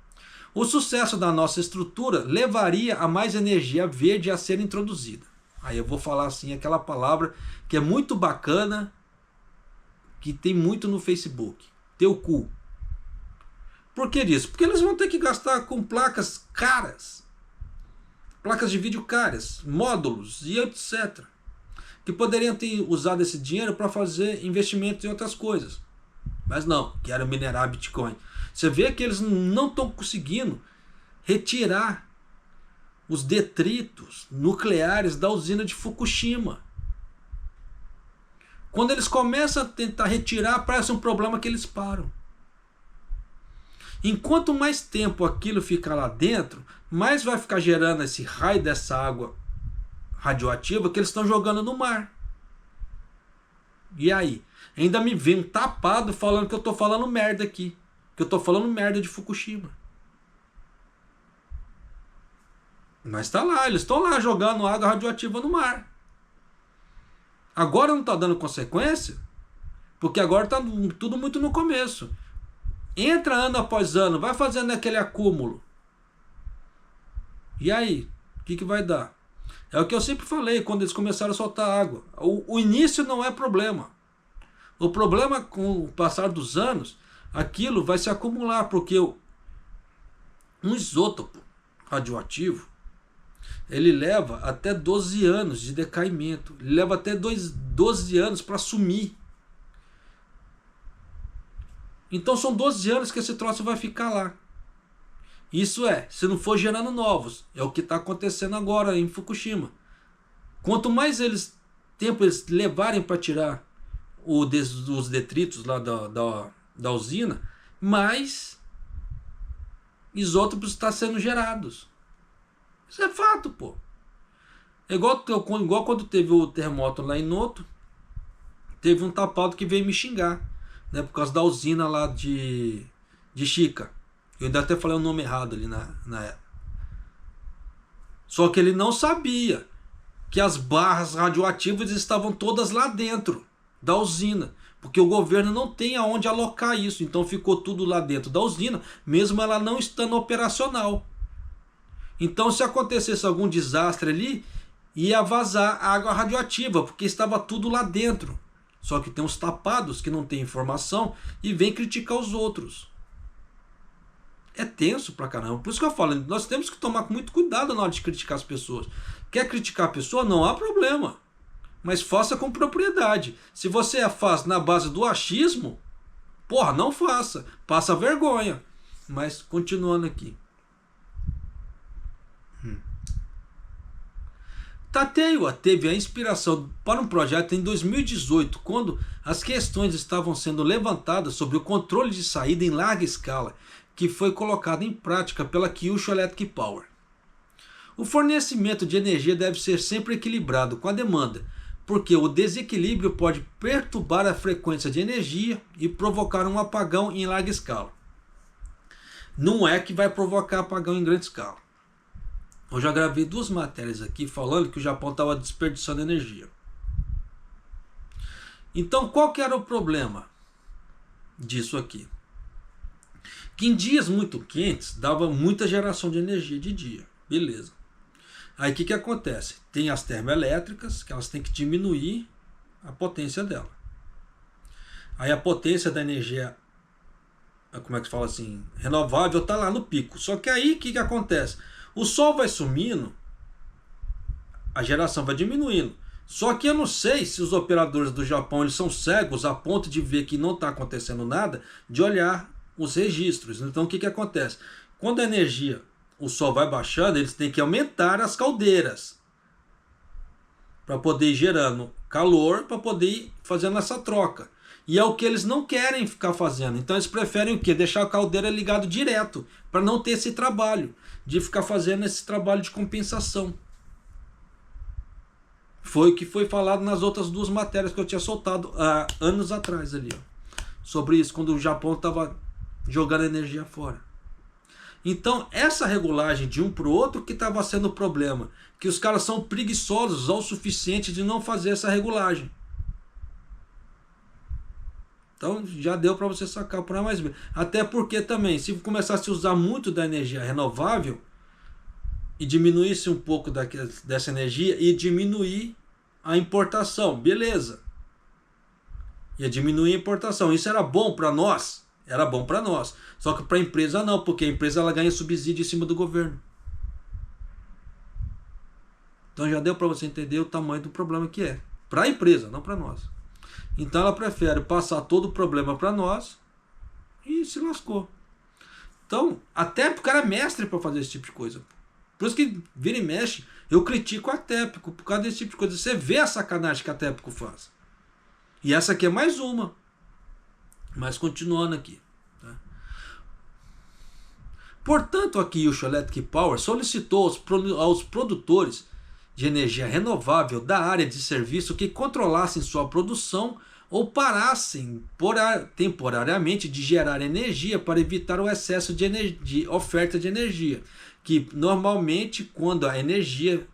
O sucesso da nossa estrutura levaria a mais energia verde a ser introduzida. Aí eu vou falar assim aquela palavra que é muito bacana, que tem muito no Facebook. Teu cu. Por que disso? Porque eles vão ter que gastar com placas caras. Placas de vídeo caras, módulos e etc. Que poderiam ter usado esse dinheiro para fazer investimentos em outras coisas. Mas não, querem minerar Bitcoin. Você vê que eles não estão conseguindo retirar os detritos nucleares da usina de Fukushima. Quando eles começam a tentar retirar, parece um problema que eles param. Enquanto mais tempo aquilo ficar lá dentro, mais vai ficar gerando esse raio dessa água radioativa que eles estão jogando no mar. E aí? Ainda me vem tapado falando que eu estou falando merda aqui. Que eu estou falando merda de Fukushima. Mas está lá, eles estão lá jogando água radioativa no mar. Agora não está dando consequência, porque agora está tudo muito no começo. Entra ano após ano, vai fazendo aquele acúmulo. E aí? O que vai dar? É o que eu sempre falei quando eles começaram a soltar água. O início não é problema. O problema com o passar dos anos, aquilo vai se acumular, porque um isótopo radioativo, ele leva até 12 anos de decaimento. Ele leva até 12 anos para sumir. Então são 12 anos que esse troço vai ficar lá. Isso se não for gerando novos. É o que está acontecendo agora em Fukushima. Quanto mais tempo eles levarem para tirar os detritos lá da usina, mais isótopos estão sendo gerados. Isso é fato, pô. É igual quando teve o terremoto lá em Noto, teve um tapado que veio me xingar, né, por causa da usina lá de Chica. Eu ainda até falei o nome errado ali na época. Só que ele não sabia que as barras radioativas estavam todas lá dentro da usina, porque o governo não tem aonde alocar isso, então ficou tudo lá dentro da usina, mesmo ela não estando operacional. Então, se acontecesse algum desastre ali, ia vazar água radioativa, porque estava tudo lá dentro. Só que tem uns tapados que não tem informação e vem criticar os outros. É tenso pra caramba. Por isso que eu falo, nós temos que tomar muito cuidado na hora de criticar as pessoas. Quer criticar a pessoa? Não há problema. mas faça com propriedade. Se você faz na base do achismo, porra, não faça, passa vergonha. Mas continuando aqui. Tateiwa teve a inspiração para um projeto em 2018, quando as questões estavam sendo levantadas sobre o controle de saída em larga escala, que foi colocado em prática pela Kyushu Electric Power. O fornecimento de energia deve ser sempre equilibrado com a demanda, porque o desequilíbrio pode perturbar a frequência de energia e provocar um apagão em larga escala. Não é que vai provocar apagão em grande escala. Eu já gravei 2 matérias aqui falando que o Japão estava desperdiçando energia. Então, qual que era o problema disso aqui? Que em dias muito quentes dava muita geração de energia de dia. Beleza. Aí o que acontece? Tem as termoelétricas, que elas têm que diminuir a potência dela. Aí a potência da energia, como é que se fala assim, renovável, está lá no pico. Só que aí o que acontece? O sol vai sumindo, a geração vai diminuindo. Só que eu não sei se os operadores do Japão eles são cegos a ponto de ver que não está acontecendo nada, de olhar os registros. Então o que acontece? Quando a energia, o sol vai baixando, eles têm que aumentar as caldeiras para poder ir gerando calor, para poder ir fazendo essa troca. E é o que eles não querem ficar fazendo. Então eles preferem o quê? Deixar a caldeira ligado direto, para não ter esse trabalho de ficar fazendo esse trabalho de compensação. Foi o que foi falado nas outras 2 matérias que eu tinha soltado há anos atrás ali, ó, sobre isso, quando o Japão estava jogando energia fora. Então essa regulagem de um para o outro que estava sendo o problema, que os caras são preguiçosos ao suficiente de não fazer essa regulagem. Então já deu para você sacar por A mais B. Até porque também, se começasse a usar muito da energia renovável e diminuísse um pouco dessa energia e diminuir a importação, beleza. Ia diminuir a importação. Isso era bom para nós? Era bom para nós. Só que para a empresa não, porque a empresa ela ganha subsídio em cima do governo. Então já deu para você entender o tamanho do problema que é. Para a empresa, não para nós. Então ela prefere passar todo o problema para nós e se lascou. Então, até porque o cara é mestre para fazer esse tipo de coisa. Por isso que vira e mexe, eu critico a Tepco por causa desse tipo de coisa. Você vê a sacanagem que a Tepco faz. E essa aqui é mais uma. Mas continuando aqui. Tá? Portanto, a Kyushu Electric Power solicitou aos produtores de energia renovável da área de serviço que controlassem sua produção ou parassem temporariamente de gerar energia para evitar o excesso de oferta de energia, que normalmente quando a energia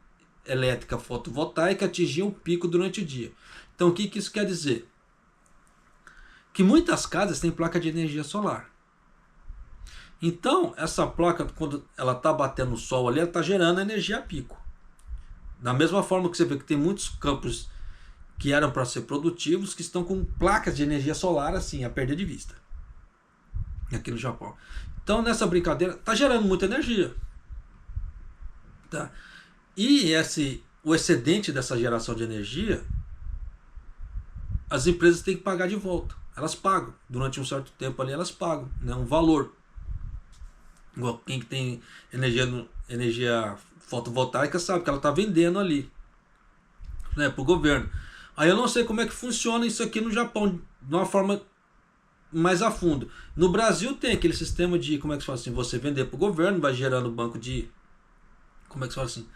elétrica fotovoltaica atingia um pico durante o dia. Então o que isso quer dizer? Que muitas casas têm placa de energia solar. Então essa placa, quando ela está batendo o sol ali, ela está gerando energia a pico. Da mesma forma que você vê que tem muitos campos que eram para ser produtivos, que estão com placas de energia solar assim, a perder de vista. Aqui no Japão. Então nessa brincadeira, está gerando muita energia. Tá? E o excedente dessa geração de energia, as empresas têm que pagar de volta. Elas pagam. Durante um certo tempo ali, elas pagam, né, um valor. Igual quem tem energia fotovoltaica sabe que ela está vendendo ali, né, para o governo. Aí eu não sei como é que funciona isso aqui no Japão de uma forma mais a fundo. No Brasil tem aquele sistema de, como é que se fala assim, você vender para o governo, vai gerando banco de, como é que se fala assim,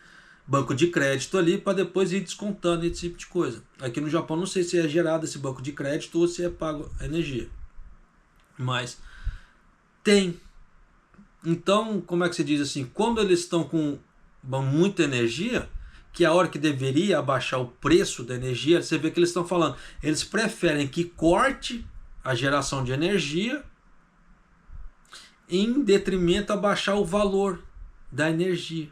banco de crédito ali para depois ir descontando esse tipo de coisa. Aqui no Japão não sei se é gerado esse banco de crédito ou se é pago a energia, mas tem. Então, como é que se diz assim, quando eles estão com muita energia, que é a hora que deveria abaixar o preço da energia, você vê que eles estão falando, eles preferem que corte a geração de energia em detrimento a baixar o valor da energia.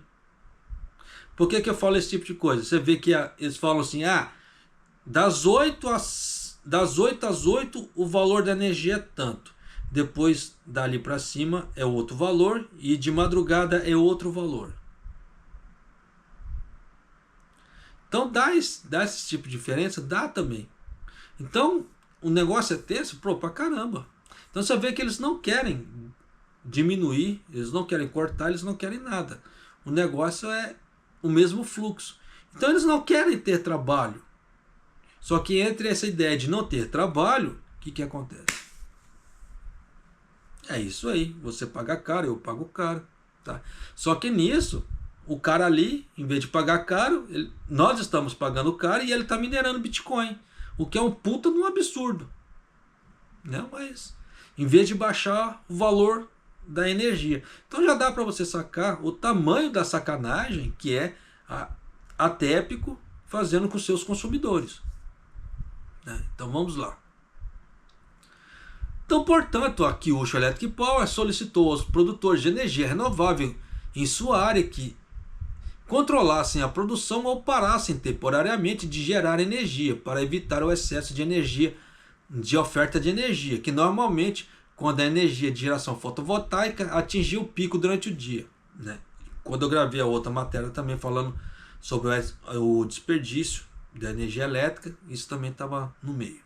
Por que eu falo esse tipo de coisa? Você vê que eles falam assim, das 8 às 8 o valor da energia é tanto. Depois dali para cima é outro valor e de madrugada é outro valor. Então dá esse tipo de diferença? Dá também. Então o negócio é tenso, pra caramba. Então você vê que eles não querem diminuir, eles não querem cortar, eles não querem nada. O negócio é o mesmo fluxo. Então eles não querem ter trabalho. Só que entre essa ideia de não ter trabalho, o que acontece? É isso aí, você paga caro, eu pago caro. Tá? Só que nisso, o cara ali, em vez de pagar caro, nós estamos pagando caro e ele está minerando Bitcoin. O que é um puta de um absurdo. Né? Mas, em vez de baixar o valor da energia. Então já dá para você sacar o tamanho da sacanagem que é a TEPCO fazendo com seus consumidores. Né? Então vamos lá. Então, portanto, a Kyushu Electric Power solicitou aos produtores de energia renovável em sua área que controlassem a produção ou parassem temporariamente de gerar energia para evitar o excesso de energia, de oferta de energia, que normalmente, quando a energia de geração fotovoltaica atingia o pico durante o dia. Né? Quando eu gravei a outra matéria também falando sobre o desperdício da energia elétrica, isso também estava no meio.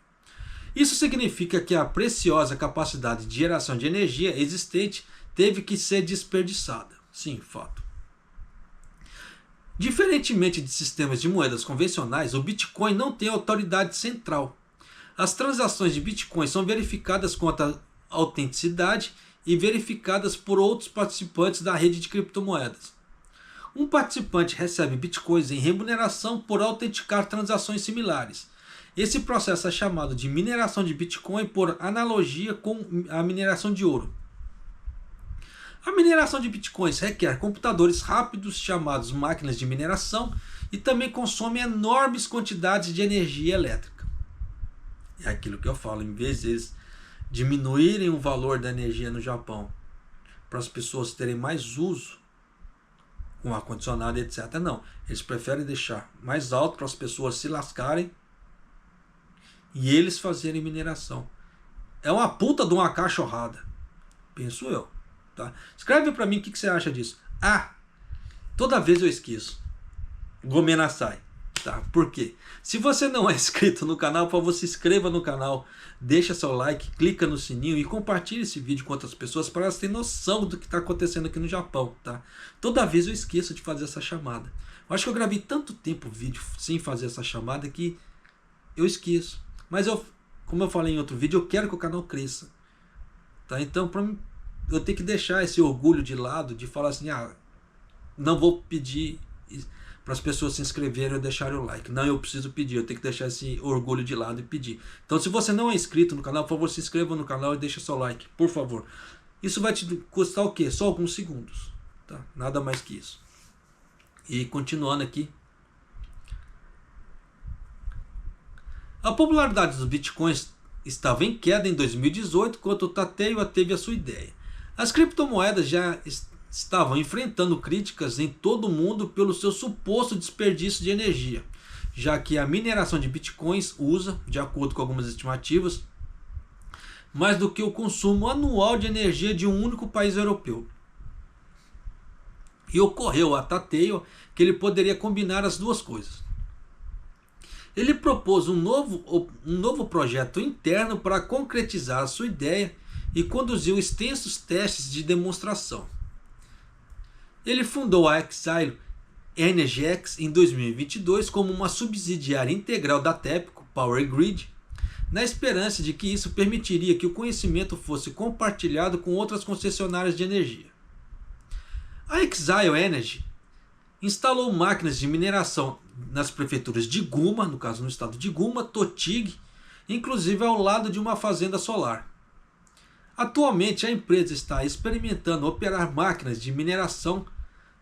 Isso significa que a preciosa capacidade de geração de energia existente teve que ser desperdiçada. Sim, fato. Diferentemente de sistemas de moedas convencionais, o Bitcoin não tem autoridade central. As transações de Bitcoin são verificadas quanto à autenticidade e verificadas por outros participantes da rede de criptomoedas. Um participante recebe Bitcoins em remuneração por autenticar transações similares. Esse processo é chamado de mineração de Bitcoin por analogia com a mineração de ouro. A mineração de Bitcoins requer computadores rápidos chamados máquinas de mineração e também consome enormes quantidades de energia elétrica. É aquilo que eu falo, em vez de eles diminuírem o valor da energia no Japão para as pessoas terem mais uso com ar-condicionado, etc. Não, eles preferem deixar mais alto para as pessoas se lascarem e eles fazerem mineração. É uma puta de uma cachorrada, penso eu. Tá? Escreve para mim o que você acha disso. Toda vez eu esqueço. Gomenasai. Tá? Por quê? Se você não é inscrito no canal, por favor, se inscreva no canal, deixa seu like, clica no sininho e compartilhe esse vídeo com outras pessoas para elas terem noção do que está acontecendo aqui no Japão. Tá? Toda vez eu esqueço de fazer essa chamada. Eu acho que eu gravei tanto tempo vídeo sem fazer essa chamada que eu esqueço. Mas como eu falei em outro vídeo, eu quero que o canal cresça. Tá? Então, para mim, eu tenho que deixar esse orgulho de lado, de falar assim, não vou pedir para as pessoas se inscreverem ou deixarem o like. Não, eu preciso pedir, eu tenho que deixar esse orgulho de lado e pedir. Então, se você não é inscrito no canal, por favor, se inscreva no canal e deixa seu like, por favor. Isso vai te custar o quê? Só alguns segundos. Tá? Nada mais que isso. E continuando aqui. A popularidade dos bitcoins estava em queda em 2018, quando o Tateio teve a sua ideia. As criptomoedas já estavam enfrentando críticas em todo o mundo pelo seu suposto desperdício de energia, já que a mineração de bitcoins usa, de acordo com algumas estimativas, mais do que o consumo anual de energia de um único país europeu. E ocorreu a Tateio que ele poderia combinar as duas coisas. Ele propôs um novo projeto interno para concretizar a sua ideia e conduziu extensos testes de demonstração. Ele fundou a Exile EnergyX em 2022 como uma subsidiária integral da TEPCO Power Grid, na esperança de que isso permitiria que o conhecimento fosse compartilhado com outras concessionárias de energia. A Exile Energy instalou máquinas de mineração nas prefeituras de Guma, no caso no estado de Guma, Totig, inclusive ao lado de uma fazenda solar. Atualmente a empresa está experimentando operar máquinas de mineração,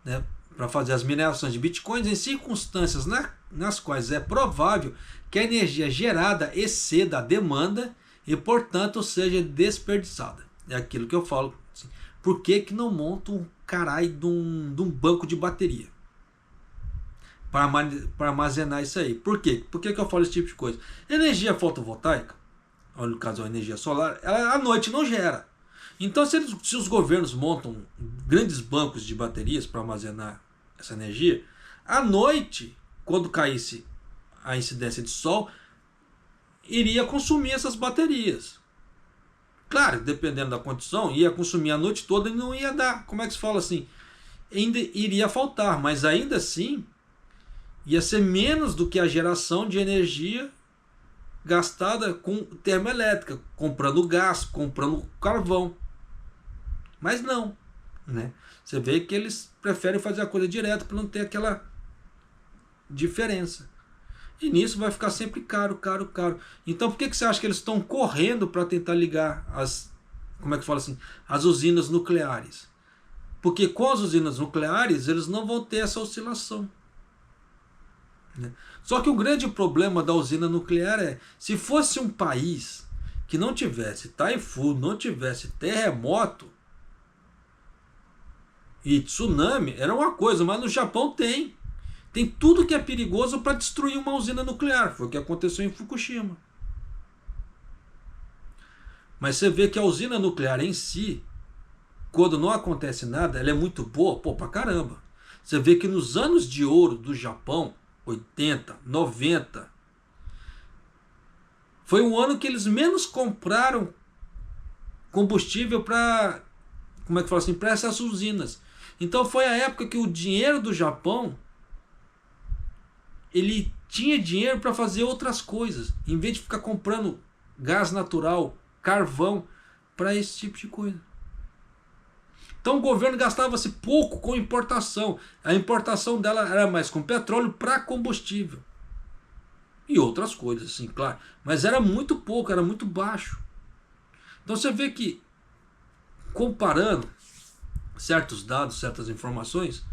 né, para fazer as minerações de bitcoins em circunstâncias nas quais é provável que a energia gerada exceda a demanda e portanto seja desperdiçada. É aquilo que eu falo. Assim, por que não monta um caralho de um banco de bateria para armazenar isso aí? Por quê? Por que eu falo esse tipo de coisa? Energia fotovoltaica, no caso a energia solar, ela à noite não gera. Então se os governos montam grandes bancos de baterias para armazenar essa energia, à noite, quando caísse a incidência de sol, iria consumir essas baterias. Claro, dependendo da condição, ia consumir a noite toda e não ia dar, como é que se fala assim? Ainda iria faltar, mas ainda assim ia ser menos do que a geração de energia gastada com termoelétrica, comprando gás, comprando carvão. Mas não, né? Você vê que eles preferem fazer a coisa direto para não ter aquela diferença. E nisso vai ficar sempre caro, caro, caro. Então por que você acha que eles estão correndo para tentar ligar as, como é que fala assim, as usinas nucleares? Porque com as usinas nucleares eles não vão ter essa oscilação, né? Só que o grande problema da usina nuclear é, se fosse um país que não tivesse taifun, não tivesse terremoto e tsunami, era uma coisa, mas no Japão tem. Tem tudo que é perigoso para destruir uma usina nuclear. Foi o que aconteceu em Fukushima. Mas você vê que a usina nuclear em si, quando não acontece nada, ela é muito boa, pô, pra caramba. Você vê que nos anos de ouro do Japão, 80, 90, foi um ano que eles menos compraram combustível para, como é que fala assim, para essas usinas. Então foi a época que o dinheiro do Japão, ele tinha dinheiro para fazer outras coisas, em vez de ficar comprando gás natural, carvão, para esse tipo de coisa. Então o governo gastava-se pouco com importação. A importação dela era mais com petróleo para combustível. E outras coisas, assim, claro. Mas era muito pouco, era muito baixo. Então você vê que, comparando certos dados, certas informações,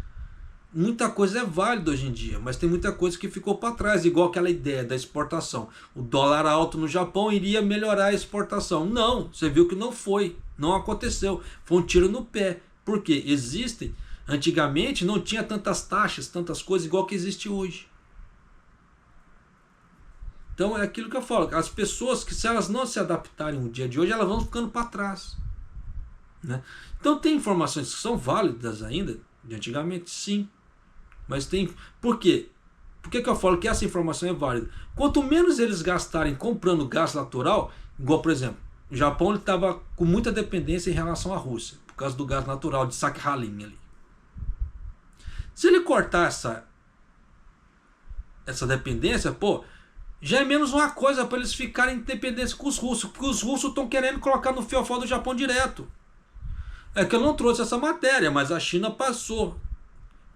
muita coisa é válida hoje em dia, mas tem muita coisa que ficou para trás, igual aquela ideia da exportação. O dólar alto no Japão iria melhorar a exportação. Não, você viu que não foi, não aconteceu. Foi um tiro no pé. Por quê? Existem, antigamente não tinha tantas taxas, tantas coisas igual que existe hoje. Então é aquilo que eu falo, as pessoas que, se elas não se adaptarem no dia de hoje, elas vão ficando para trás, né? Então tem informações que são válidas ainda, de antigamente, sim. Mas tem... Por quê? Por que eu falo que essa informação é válida? Quanto menos eles gastarem comprando gás natural, igual por exemplo, o Japão estava com muita dependência em relação à Rússia, por causa do gás natural de Sakhalin ali. Se ele cortar essa dependência, pô, já é menos uma coisa para eles ficarem em dependência com os russos, porque os russos estão querendo colocar no fiofó do Japão direto. É que eu não trouxe essa matéria, mas a China passou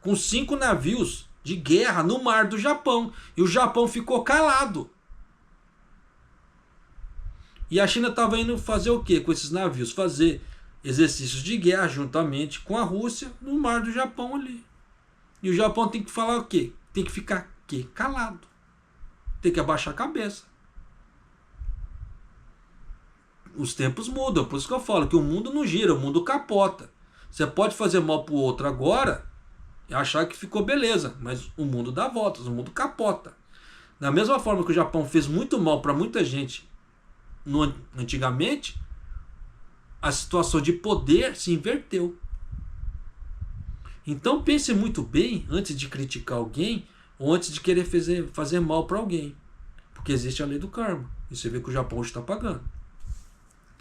com 5 navios de guerra no mar do Japão. E o Japão ficou calado. E a China estava indo fazer o quê com esses navios? Fazer exercícios de guerra juntamente com a Rússia no mar do Japão ali. E o Japão tem que falar o quê? Tem que ficar o quê? Calado. Tem que abaixar a cabeça. Os tempos mudam, por isso que eu falo que o mundo não gira, o mundo capota. Você pode fazer mal pro outro agora e achar que ficou beleza, mas o mundo dá voltas, o mundo capota. Da mesma forma que o Japão fez muito mal para muita gente antigamente, a situação de poder se inverteu. Então pense muito bem antes de criticar alguém ou antes de querer fazer mal para alguém, porque existe a lei do karma e você vê que o Japão hoje está pagando.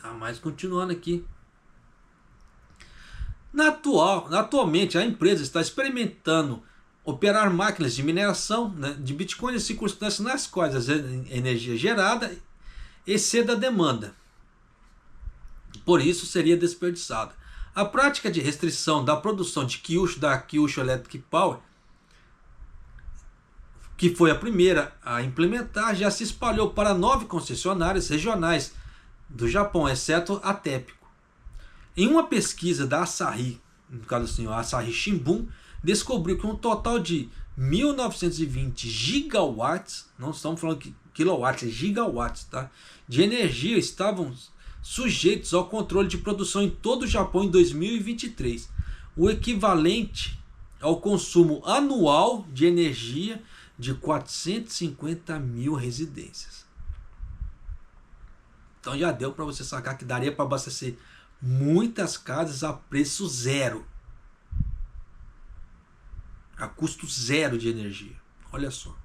Tá, mas continuando aqui. Atualmente a empresa está experimentando operar máquinas de mineração, né, de Bitcoin em circunstâncias nas quais a energia gerada exceda a demanda. Por isso seria desperdiçada. A prática de restrição da produção de Kyushu, da Kyushu Electric Power, que foi a primeira a implementar, já se espalhou para 9 concessionárias regionais do Japão, exceto a TEPCO. Em uma pesquisa da Asahi, no caso assim, a Asahi Shimbun, descobriu que um total de 1920 gigawatts, não estamos falando que quilowatts, é gigawatts, tá, de energia estavam sujeitos ao controle de produção em todo o Japão em 2023, o equivalente ao consumo anual de energia de 450 mil residências. Então já deu para você sacar que daria para abastecer muitas casas a preço zero, a custo zero de energia. Olha só.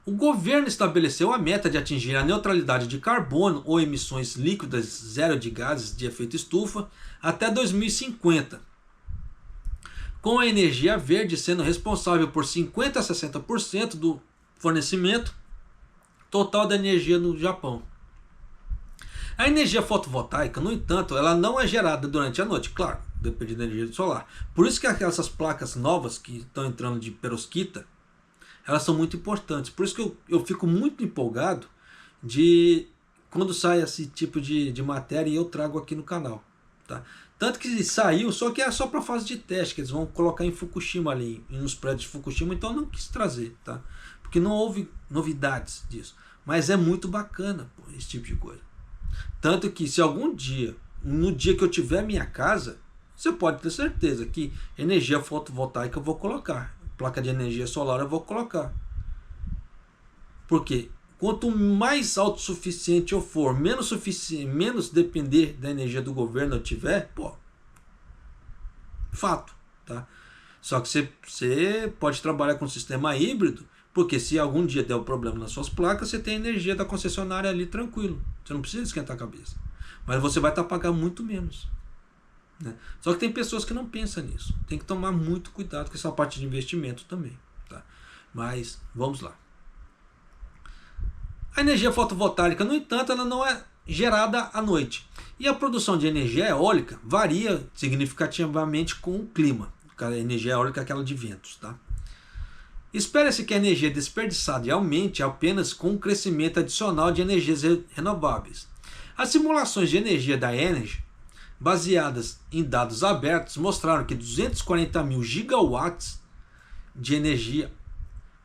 O governo estabeleceu a meta de atingir a neutralidade de carbono ou emissões líquidas zero de gases de efeito estufa até 2050, com a energia verde sendo responsável por 50 a 60% do fornecimento total da energia no Japão. A energia fotovoltaica, no entanto, ela não é gerada durante a noite, claro, depende da energia solar. Por isso que essas placas novas que estão entrando de perovskita, elas são muito importantes. Por isso que eu fico muito empolgado de quando sai esse tipo de matéria e eu trago aqui no canal. Tá? Tanto que saiu, só que é só para fase de teste, que eles vão colocar em Fukushima ali, nos prédios de Fukushima, então eu não quis trazer, tá? Porque não houve novidades disso. Mas é muito bacana, pô, esse tipo de coisa. Tanto que se algum dia, no dia que eu tiver minha casa, você pode ter certeza que energia fotovoltaica eu vou colocar. Placa de energia solar eu vou colocar. Porque quanto mais autossuficiente eu for, menos depender da energia do governo eu tiver, pô, fato, tá? Só que você pode trabalhar com um sistema híbrido, porque se algum dia der um problema nas suas placas, você tem a energia da concessionária ali tranquilo. Você não precisa esquentar a cabeça. Mas você vai estar pagando muito menos. Né? Só que tem pessoas que não pensam nisso. Tem que tomar muito cuidado com essa parte de investimento também. Tá? Mas vamos lá. A energia fotovoltaica, no entanto, ela não é gerada à noite. E a produção de energia eólica varia significativamente com o clima. A energia eólica é aquela de ventos. Tá? Espera-se que a energia desperdiçada aumente apenas com o crescimento adicional de energias renováveis. As simulações de energia da Energy, baseadas em dados abertos, mostraram que 240 mil gigawatts de energia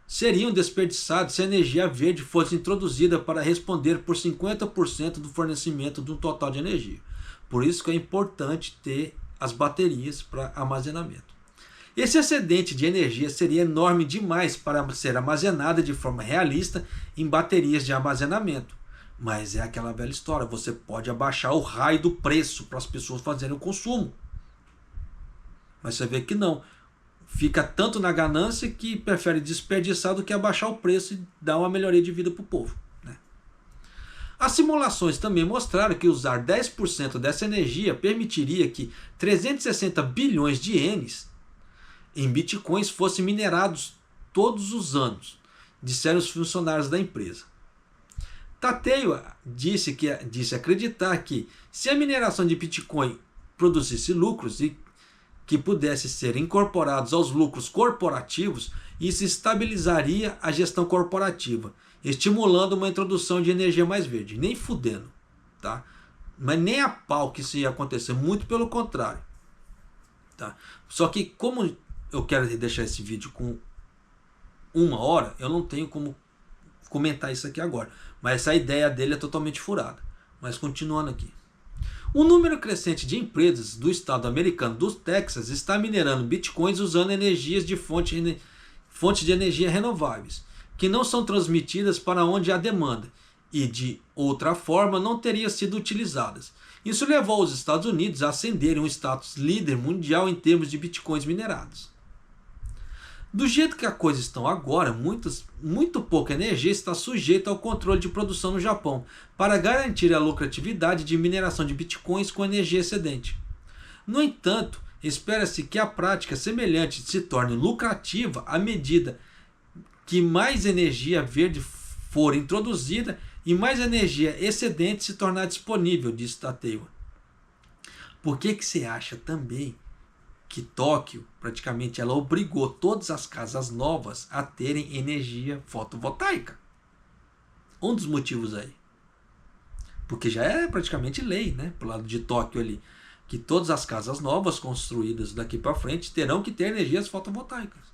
seriam desperdiçados se a energia verde fosse introduzida para responder por 50% do fornecimento do total de energia. Por isso que é importante ter as baterias para armazenamento. Esse excedente de energia seria enorme demais para ser armazenada de forma realista em baterias de armazenamento. Mas é aquela velha história, você pode abaixar o raio do preço para as pessoas fazerem o consumo. Mas você vê que não. Fica tanto na ganância que prefere desperdiçar do que abaixar o preço e dar uma melhoria de vida para o povo. Né? As simulações também mostraram que usar 10% dessa energia permitiria que 360 bilhões de ienes em bitcoins fossem minerados todos os anos, disseram os funcionários da empresa. Tateiwa disse acreditar que se a mineração de Bitcoin produzisse lucros e que pudesse ser incorporados aos lucros corporativos, isso estabilizaria a gestão corporativa, estimulando uma introdução de energia mais verde. Nem fudendo, tá? Mas nem a pau que isso ia acontecer, muito pelo contrário. Tá? Só que como eu quero deixar esse vídeo com 1 hora, eu não tenho como comentar isso aqui agora. Mas essa ideia dele é totalmente furada. Mas continuando aqui. Um número crescente de empresas do estado americano do Texas está minerando bitcoins usando energias de fonte de energia renováveis, que não são transmitidas para onde há demanda e de outra forma não teriam sido utilizadas. Isso levou os Estados Unidos a ascenderem um status líder mundial em termos de bitcoins minerados. Do jeito que as coisas estão agora, muito pouca energia está sujeita ao controle de produção no Japão para garantir a lucratividade de mineração de bitcoins com energia excedente. No entanto, espera-se que a prática semelhante se torne lucrativa à medida que mais energia verde for introduzida e mais energia excedente se tornar disponível, disse Tateiwa. Por que você acha também que Tóquio, praticamente, ela obrigou todas as casas novas a terem energia fotovoltaica? Um dos motivos aí. Porque já é praticamente lei, né? Pro lado de Tóquio ali. Que todas as casas novas construídas daqui para frente terão que ter energias fotovoltaicas.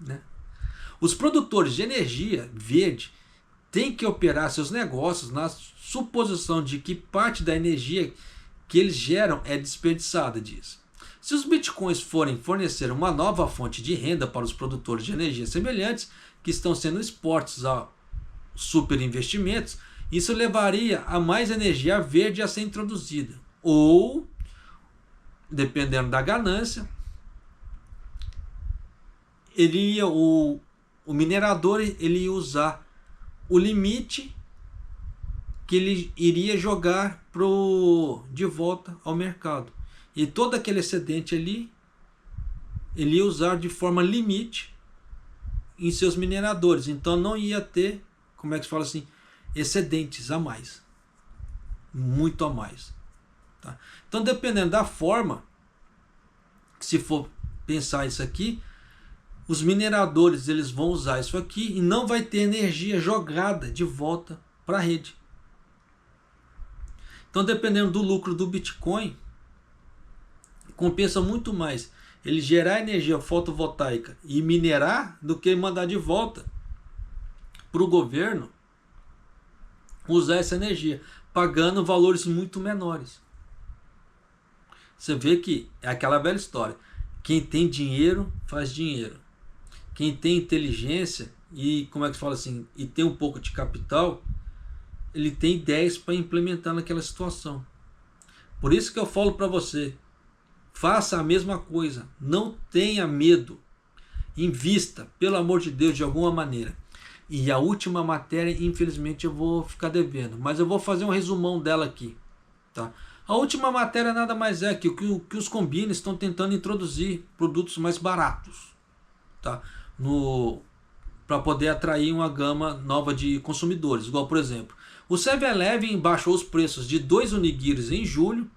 Né? Os produtores de energia verde têm que operar seus negócios na suposição de que parte da energia que eles geram é desperdiçada, diz. Se os bitcoins forem fornecer uma nova fonte de renda para os produtores de energia semelhantes que estão sendo expostos a superinvestimentos, isso levaria a mais energia verde a ser introduzida. Ou, dependendo da ganância, o minerador ele ia usar o limite que ele iria jogar de volta ao mercado. E todo aquele excedente ali, ele ia usar de forma limite em seus mineradores. Então não ia ter, como é que se fala assim, excedentes a mais. Muito a mais. Tá? Então dependendo da forma, se for pensar isso aqui, os mineradores eles vão usar isso aqui e não vai ter energia jogada de volta para a rede. Então dependendo do lucro do Bitcoin, compensa muito mais ele gerar energia fotovoltaica e minerar do que mandar de volta para o governo usar essa energia, pagando valores muito menores. Você vê que é aquela velha história. Quem tem dinheiro faz dinheiro. Quem tem inteligência e, como é que se fala assim, e tem um pouco de capital, ele tem ideias para implementar naquela situação. Por isso que eu falo para você, faça a mesma coisa, não tenha medo, invista, pelo amor de Deus, de alguma maneira. E a última matéria, infelizmente, eu vou ficar devendo, mas eu vou fazer um resumão dela aqui. Tá? A última matéria nada mais é que os combines estão tentando introduzir produtos mais baratos, tá? Para poder atrair uma gama nova de consumidores. Igual, por exemplo, o 7-Eleven baixou os preços de 2 onigiris em julho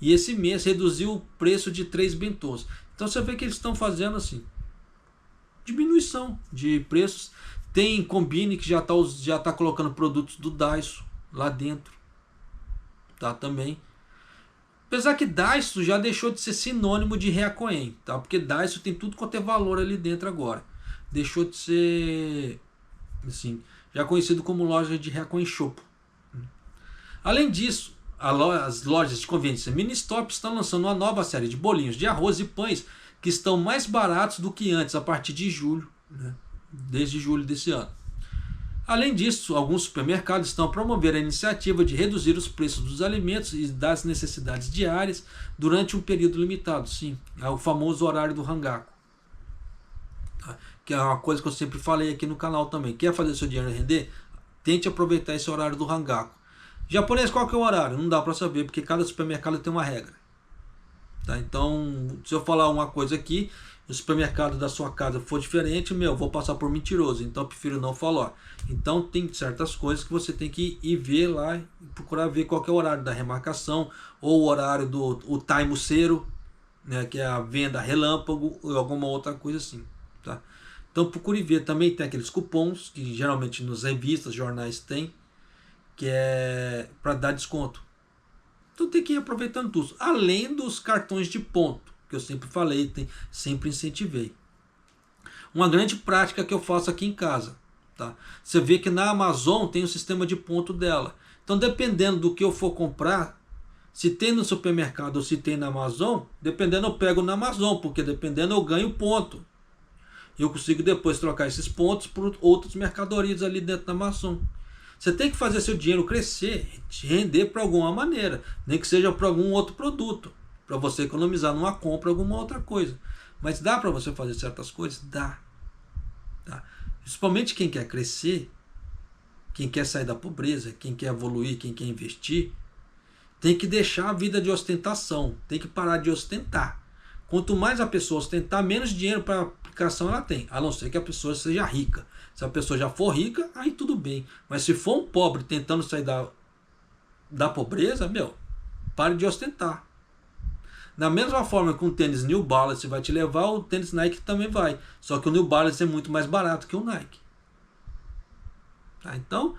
e esse mês reduziu o preço de 3 bentôs. Então você vê que eles estão fazendo assim, diminuição de preços. Tem combine que já tá colocando produtos do Daiso lá dentro, tá? Também. Apesar que Daiso já deixou de ser sinônimo de Reacoen, tá? Porque Daiso tem tudo quanto é valor ali dentro agora. Deixou de ser, assim, já conhecido como loja de Reacoen Shop. Além disso, as lojas de conveniência Ministop estão lançando uma nova série de bolinhos de arroz e pães que estão mais baratos do que antes, a partir de julho, né? Desde julho desse ano. Além disso, alguns supermercados estão a promover a iniciativa de reduzir os preços dos alimentos e das necessidades diárias durante um período limitado. Sim, é o famoso horário do Hangaku. Tá? Que é uma coisa que eu sempre falei aqui no canal também. Quer fazer seu dinheiro render? Tente aproveitar esse horário do Hangaku. Japonês, qual que é o horário? Não dá para saber, porque cada supermercado tem uma regra. Tá? Então, se eu falar uma coisa aqui, o supermercado da sua casa for diferente, vou passar por mentiroso, então eu prefiro não falar. Então tem certas coisas que você tem que ir ver lá e procurar ver qual que é o horário da remarcação, ou o horário do taimuceiro, né, que é a venda relâmpago, ou alguma outra coisa assim. Tá? Então procure ver, também tem aqueles cupons, que geralmente nas revistas, jornais tem, que é para dar desconto. Então tem que ir aproveitando tudo, além dos cartões de ponto, que eu sempre falei, sempre incentivei. Uma grande prática que eu faço aqui em casa. Tá? Você vê que na Amazon tem o sistema de ponto dela. Então dependendo do que eu for comprar, se tem no supermercado ou se tem na Amazon, dependendo eu pego na Amazon, porque dependendo eu ganho ponto. Eu consigo depois trocar esses pontos por outras mercadorias ali dentro da Amazon. Você tem que fazer seu dinheiro crescer, te render para alguma maneira, nem que seja para algum outro produto, para você economizar numa compra, alguma outra coisa. Mas dá para você fazer certas coisas? Dá. Tá? Principalmente quem quer crescer, quem quer sair da pobreza, quem quer evoluir, quem quer investir, tem que deixar a vida de ostentação, tem que parar de ostentar. Quanto mais a pessoa ostentar, menos dinheiro para aplicação ela tem, a não ser que a pessoa seja rica. Se a pessoa já for rica, aí tudo bem. Mas se for um pobre tentando sair da pobreza, pare de ostentar. Da mesma forma que um tênis New Balance vai te levar, o tênis Nike também vai. Só que o New Balance é muito mais barato que o Nike. Tá? Então,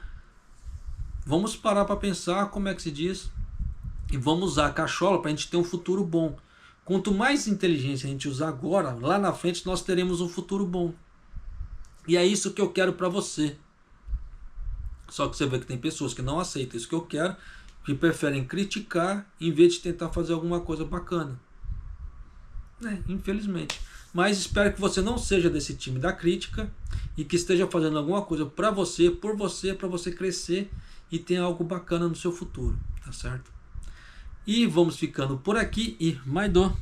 vamos parar para pensar, como é que se diz, e vamos usar a cachola para a gente ter um futuro bom. Quanto mais inteligência a gente usar agora, lá na frente nós teremos um futuro bom. E é isso que eu quero para você. Só que você vê que tem pessoas que não aceitam isso que eu quero, que preferem criticar em vez de tentar fazer alguma coisa bacana. Infelizmente. Mas espero que você não seja desse time da crítica e que esteja fazendo alguma coisa para você, por você, para você crescer e ter algo bacana no seu futuro. Tá certo? E vamos ficando por aqui e Maido.